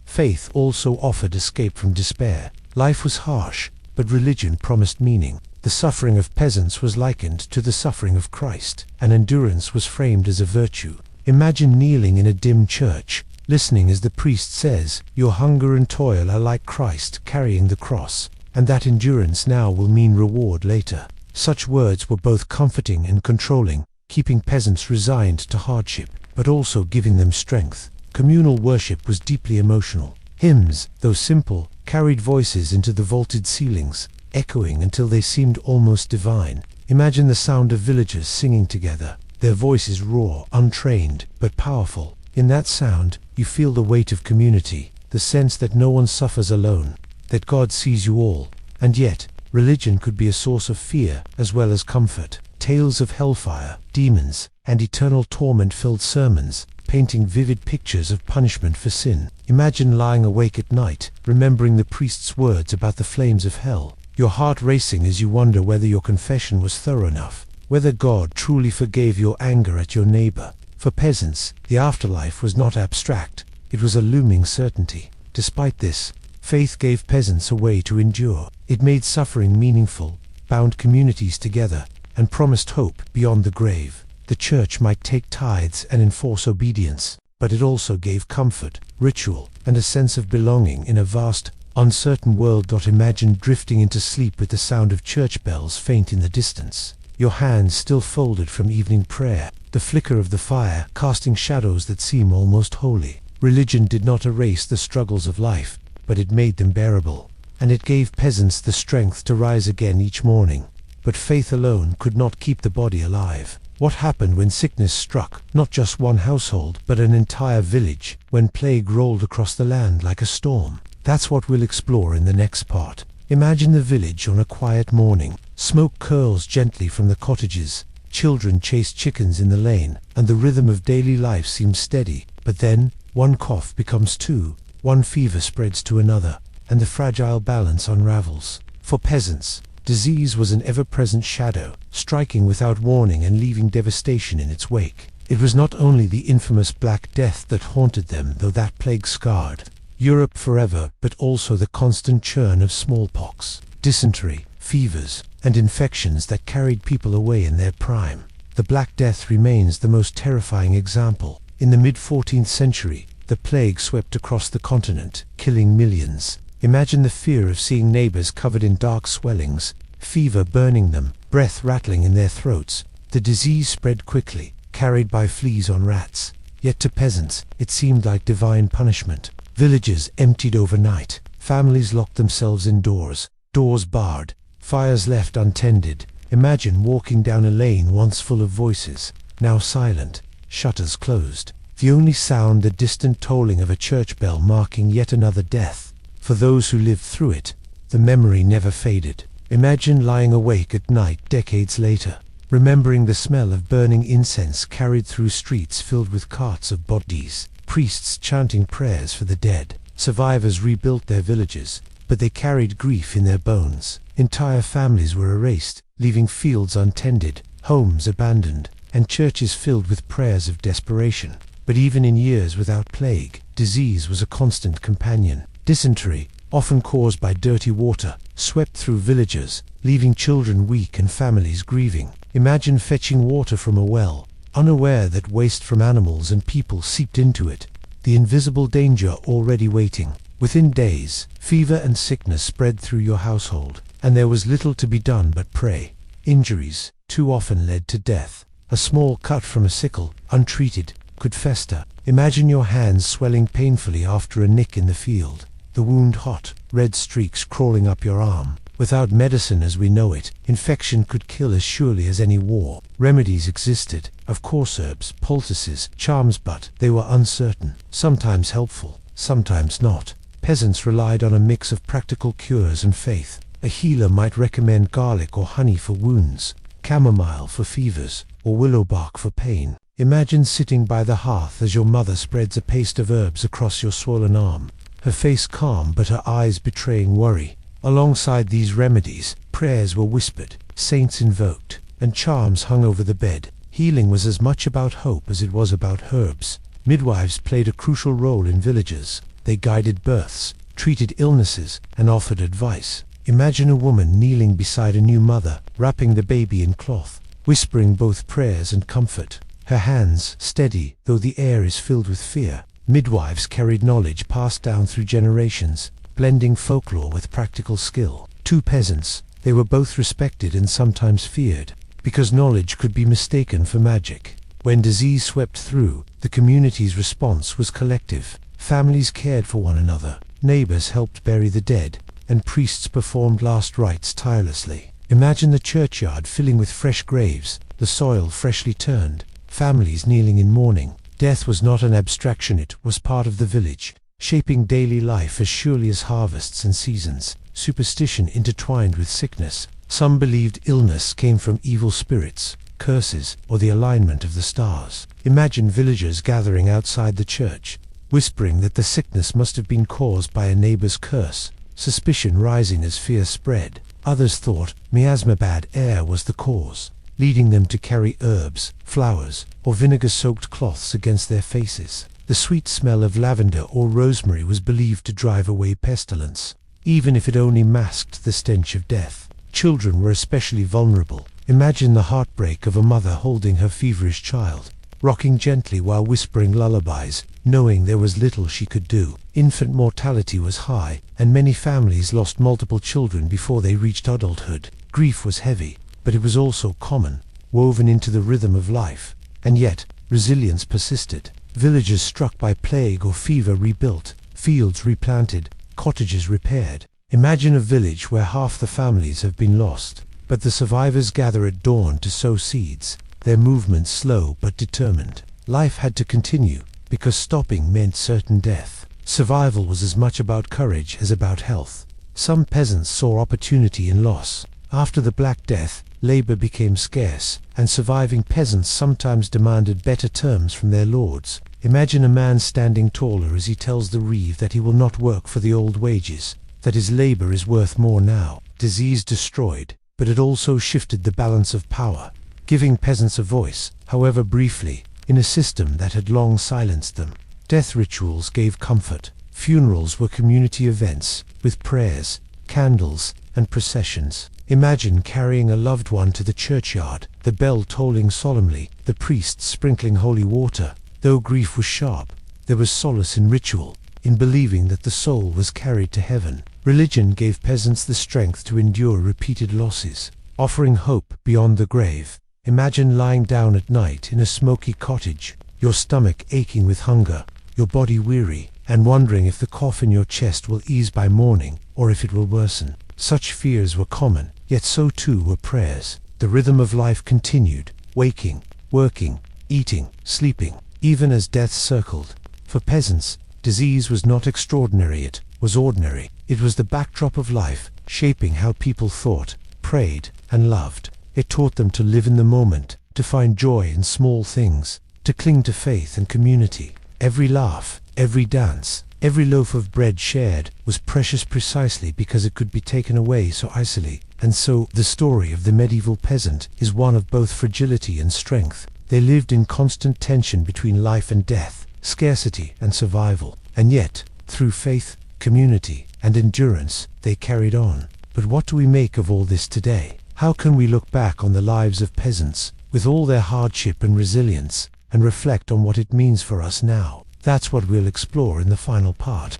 Faith also offered escape from despair. Life was harsh, but religion promised meaning. The suffering of peasants was likened to the suffering of Christ, and endurance was framed as a virtue. Imagine kneeling in a dim church, listening as the priest says, "Your hunger and toil are like Christ carrying the cross, and that endurance now will mean reward later." Such words were both comforting and controlling, keeping peasants resigned to hardship, but also giving them strength. Communal worship was deeply emotional. Hymns, though simple, carried voices into the vaulted ceilings, echoing until they seemed almost divine. Imagine the sound of villagers singing together, their voices raw, untrained, but powerful. In that sound, you feel the weight of community, the sense that no one suffers alone, that God sees you all. And yet, religion could be a source of fear as well as comfort. Tales of hellfire, demons, and eternal torment filled sermons, painting vivid pictures of punishment for sin. Imagine lying awake at night, remembering the priest's words about the flames of hell, your heart racing as you wonder whether your confession was thorough enough, whether God truly forgave your anger at your neighbor. For peasants, the afterlife was not abstract, it was a looming certainty. Despite this, faith gave peasants a way to endure. It made suffering meaningful, bound communities together, and promised hope beyond the grave. The church might take tithes and enforce obedience, but it also gave comfort, ritual, and a sense of belonging in a vast, uncertain world. Imagine drifting into sleep with the sound of church bells faint in the distance, your hands still folded from evening prayer, the flicker of the fire casting shadows that seem almost holy. Religion did not erase the struggles of life, but it made them bearable, and it gave peasants the strength to rise again each morning. But faith alone could not keep the body alive. What happened when sickness struck not just one household but an entire village, when plague rolled across the land like a storm? That's what we'll explore in the next part. Imagine the village on a quiet morning. Smoke curls gently from the cottages, children chase chickens in the lane, and the rhythm of daily life seems steady. But then, one cough becomes two, one fever spreads to another, and the fragile balance unravels. For peasants, disease was an ever-present shadow, striking without warning and leaving devastation in its wake. It was not only the infamous Black Death that haunted them, though that plague scarred Europe forever, but also the constant churn of smallpox, dysentery, fevers, and infections that carried people away in their prime. The Black Death remains the most terrifying example. In the mid-14th century, the plague swept across the continent, killing millions. Imagine the fear of seeing neighbors covered in dark swellings, fever burning them, breath rattling in their throats. The disease spread quickly, carried by fleas on rats. Yet to peasants, it seemed like divine punishment. Villages emptied overnight, families locked themselves indoors, doors barred, fires left untended. Imagine walking down a lane once full of voices, now silent, shutters closed. The only sound the distant tolling of a church bell marking yet another death. For those who lived through it, the memory never faded. Imagine lying awake at night decades later, remembering the smell of burning incense carried through streets filled with carts of bodies, priests chanting prayers for the dead. Survivors rebuilt their villages, but they carried grief in their bones. Entire families were erased, leaving fields untended, homes abandoned, and churches filled with prayers of desperation. But even in years without plague, disease was a constant companion. Dysentery, often caused by dirty water, swept through villages, leaving children weak and families grieving. Imagine fetching water from a well, unaware that waste from animals and people seeped into it, the invisible danger already waiting. Within days, fever and sickness spread through your household, and there was little to be done but pray. Injuries, too often, led to death. A small cut from a sickle, untreated, could fester. Imagine your hands swelling painfully after a nick in the field, the wound hot, red streaks crawling up your arm. Without medicine as we know it, infection could kill as surely as any war. Remedies existed, of course, herbs, poultices, charms, but they were uncertain, sometimes helpful, sometimes not. Peasants relied on a mix of practical cures and faith. A healer might recommend garlic or honey for wounds, chamomile for fevers, or willow bark for pain. Imagine sitting by the hearth as your mother spreads a paste of herbs across your swollen arm, her face calm but her eyes betraying worry. Alongside these remedies, prayers were whispered, saints invoked, and charms hung over the bed. Healing was as much about hope as it was about herbs. Midwives played a crucial role in villages. They guided births, treated illnesses, and offered advice. Imagine a woman kneeling beside a new mother, wrapping the baby in cloth, whispering both prayers and comfort. Her hands steady, though the air is filled with fear. Midwives carried knowledge passed down through generations, blending folklore with practical skill. Two peasants, they were both respected and sometimes feared, because knowledge could be mistaken for magic. When disease swept through, the community's response was collective. Families cared for one another, neighbors helped bury the dead, and priests performed last rites tirelessly. Imagine the churchyard filling with fresh graves, the soil freshly turned, families kneeling in mourning. Death was not an abstraction, it was part of the village, shaping daily life as surely as harvests and seasons. Superstition intertwined with sickness. Some believed illness came from evil spirits, curses, or the alignment of the stars. Imagine villagers gathering outside the church, whispering that the sickness must have been caused by a neighbor's curse, suspicion rising as fear spread. Others thought miasma, bad air, was the cause, leading them to carry herbs, flowers, or vinegar-soaked cloths against their faces. The sweet smell of lavender or rosemary was believed to drive away pestilence, even if it only masked the stench of death. Children were especially vulnerable. Imagine the heartbreak of a mother holding her feverish child, rocking gently while whispering lullabies, knowing there was little she could do. Infant mortality was high, and many families lost multiple children before they reached adulthood. Grief was heavy, but it was also common, woven into the rhythm of life. And yet, resilience persisted. Villages struck by plague or fever rebuilt, fields replanted, cottages repaired. Imagine a village where half the families have been lost, but the survivors gather at dawn to sow seeds, their movements slow but determined. Life had to continue, because stopping meant certain death. Survival was as much about courage as about health. Some peasants saw opportunity in loss. After the Black Death, labor became scarce, and surviving peasants sometimes demanded better terms from their lords. Imagine a man standing taller as he tells the reeve that he will not work for the old wages, that his labor is worth more now. Disease destroyed, but it also shifted the balance of power, giving peasants a voice, however briefly, in a system that had long silenced them. Death rituals gave comfort. Funerals were community events, with prayers, candles, and processions. Imagine carrying a loved one to the churchyard, the bell tolling solemnly, the priests sprinkling holy water. Though grief was sharp, there was solace in ritual, in believing that the soul was carried to heaven. Religion gave peasants the strength to endure repeated losses, offering hope beyond the grave. Imagine lying down at night in a smoky cottage, your stomach aching with hunger, your body weary, and wondering if the cough in your chest will ease by morning, or if it will worsen. Such fears were common, yet so too were prayers. The rhythm of life continued, waking, working, eating, sleeping, even as death circled. For peasants, disease was not extraordinary, it was ordinary. It was the backdrop of life, shaping how people thought, prayed, and loved. It taught them to live in the moment, to find joy in small things, to cling to faith and community. Every laugh, every dance, every loaf of bread shared was precious precisely because it could be taken away so easily. And so, the story of the medieval peasant is one of both fragility and strength. They lived in constant tension between life and death, scarcity and survival. And yet, through faith, community, and endurance, they carried on. But what do we make of all this today? How can we look back on the lives of peasants, with all their hardship and resilience, and reflect on what it means for us now. That's what we'll explore in the final part.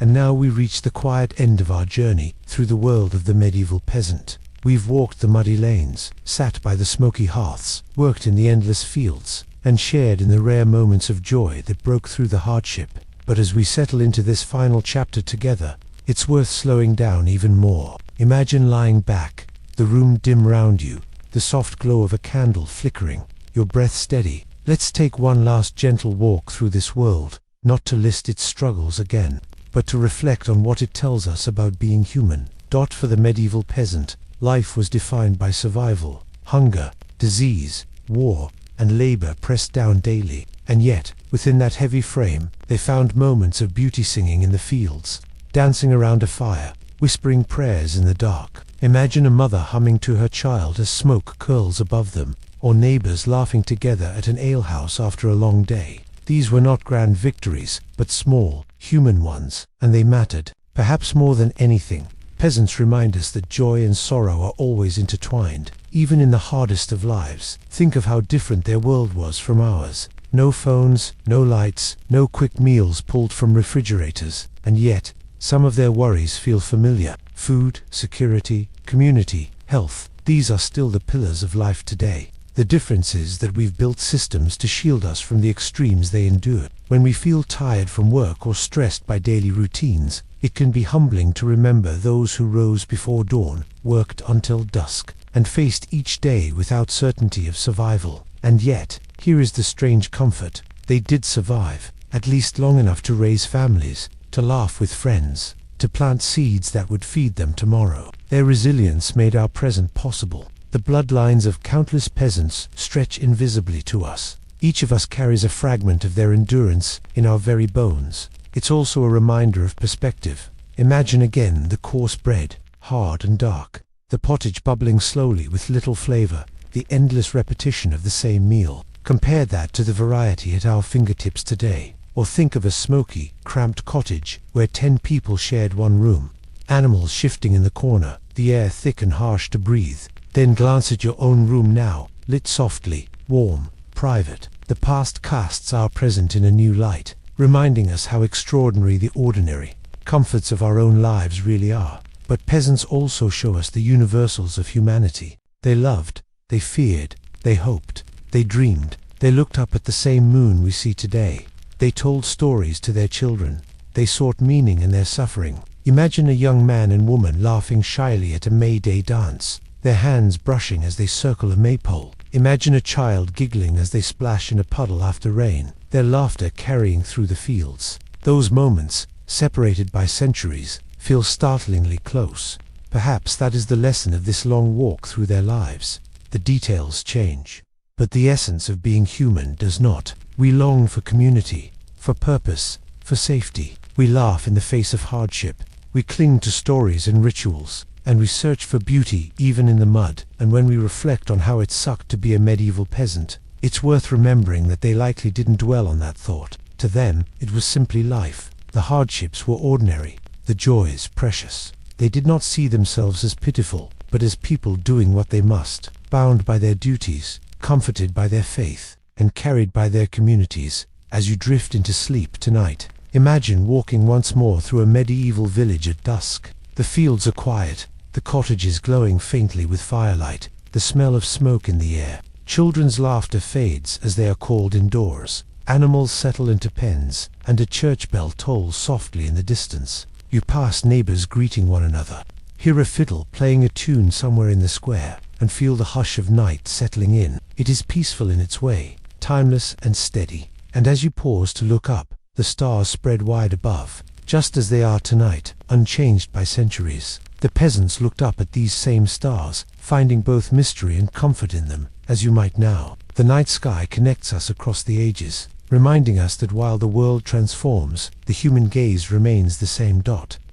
And now we reach the quiet end of our journey through the world of the medieval peasant. We've walked the muddy lanes, sat by the smoky hearths, worked in the endless fields, and shared in the rare moments of joy that broke through the hardship. But as we settle into this final chapter together, it's worth slowing down even more. Imagine lying back, the room dim round you, the soft glow of a candle flickering, your breath steady. Let's take one last gentle walk through this world, not to list its struggles again, but to reflect on what it tells us about being human. For the medieval peasant, life was defined by survival, hunger, disease, war, and labor pressed down daily. And yet, within that heavy frame, they found moments of beauty, singing in the fields, dancing around a fire, whispering prayers in the dark. Imagine a mother humming to her child as smoke curls above them, or neighbors laughing together at an alehouse after a long day. These were not grand victories, but small, human ones, and they mattered. Perhaps more than anything, peasants remind us that joy and sorrow are always intertwined, even in the hardest of lives. Think of how different their world was from ours. No phones, no lights, no quick meals pulled from refrigerators, and yet, some of their worries feel familiar. Food, security, community, health, these are still the pillars of life today. The difference is that we've built systems to shield us from the extremes they endured. When we feel tired from work or stressed by daily routines, it can be humbling to remember those who rose before dawn, worked until dusk, and faced each day without certainty of survival. And yet, here is the strange comfort: they did survive, at least long enough to raise families, to laugh with friends, to plant seeds that would feed them tomorrow. Their resilience made our present possible. The bloodlines of countless peasants stretch invisibly to us. Each of us carries a fragment of their endurance in our very bones. It's also a reminder of perspective. Imagine again the coarse bread, hard and dark, the pottage bubbling slowly with little flavor, the endless repetition of the same meal. Compare that to the variety at our fingertips today. Or think of a smoky, cramped cottage where 10 people shared one room. Animals shifting in the corner, the air thick and harsh to breathe. Then glance at your own room now, lit softly, warm, private. The past casts our present in a new light, reminding us how extraordinary the ordinary comforts of our own lives really are. But peasants also show us the universals of humanity. They loved, they feared, they hoped, they dreamed. They looked up at the same moon we see today. They told stories to their children. They sought meaning in their suffering. Imagine a young man and woman laughing shyly at a May Day dance, their hands brushing as they circle a maypole. Imagine a child giggling as they splash in a puddle after rain, their laughter carrying through the fields. Those moments, separated by centuries, feel startlingly close. Perhaps that is the lesson of this long walk through their lives. The details change, but the essence of being human does not. We long for community, for purpose, for safety. We laugh in the face of hardship. We cling to stories and rituals, and we search for beauty even in the mud. And when we reflect on how it sucked to be a medieval peasant, it's worth remembering that they likely didn't dwell on that thought. To them, it was simply life. The hardships were ordinary, the joys precious. They did not see themselves as pitiful, but as people doing what they must, bound by their duties, comforted by their faith, and carried by their communities. As you drift into sleep tonight, imagine walking once more through a medieval village at dusk. The fields are quiet, the cottages glowing faintly with firelight, the smell of smoke in the air. Children's laughter fades as they are called indoors. Animals settle into pens, and a church bell tolls softly in the distance. You pass neighbors greeting one another, hear a fiddle playing a tune somewhere in the square, and feel the hush of night settling in. It is peaceful in its way, timeless and steady. And as you pause to look up, the stars spread wide above, just as they are tonight, unchanged by centuries. The peasants looked up at these same stars, finding both mystery and comfort in them, as you might now. The night sky connects us across the ages, reminding us that while the world transforms, the human gaze remains the same.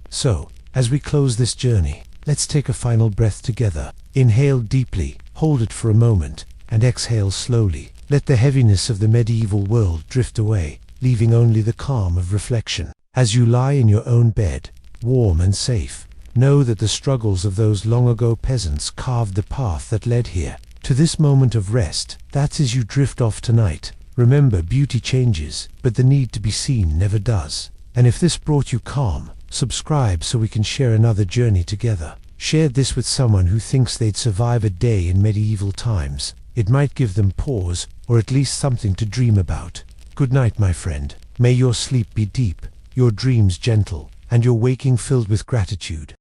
So, as we close this journey, let's take a final breath together. Inhale deeply, hold it for a moment, and exhale slowly. Let the heaviness of the medieval world drift away, leaving only the calm of reflection. As you lie in your own bed, warm and safe, know that the struggles of those long ago peasants carved the path that led here. to this moment of rest. That's as you drift off tonight. Remember, beauty changes, but the need to be seen never does. And if this brought you calm, subscribe so we can share another journey together. Share this with someone who thinks they'd survive a day in medieval times. It might give them pause, or at least something to dream about. Good night, my friend. May your sleep be deep, your dreams gentle, and your waking filled with gratitude.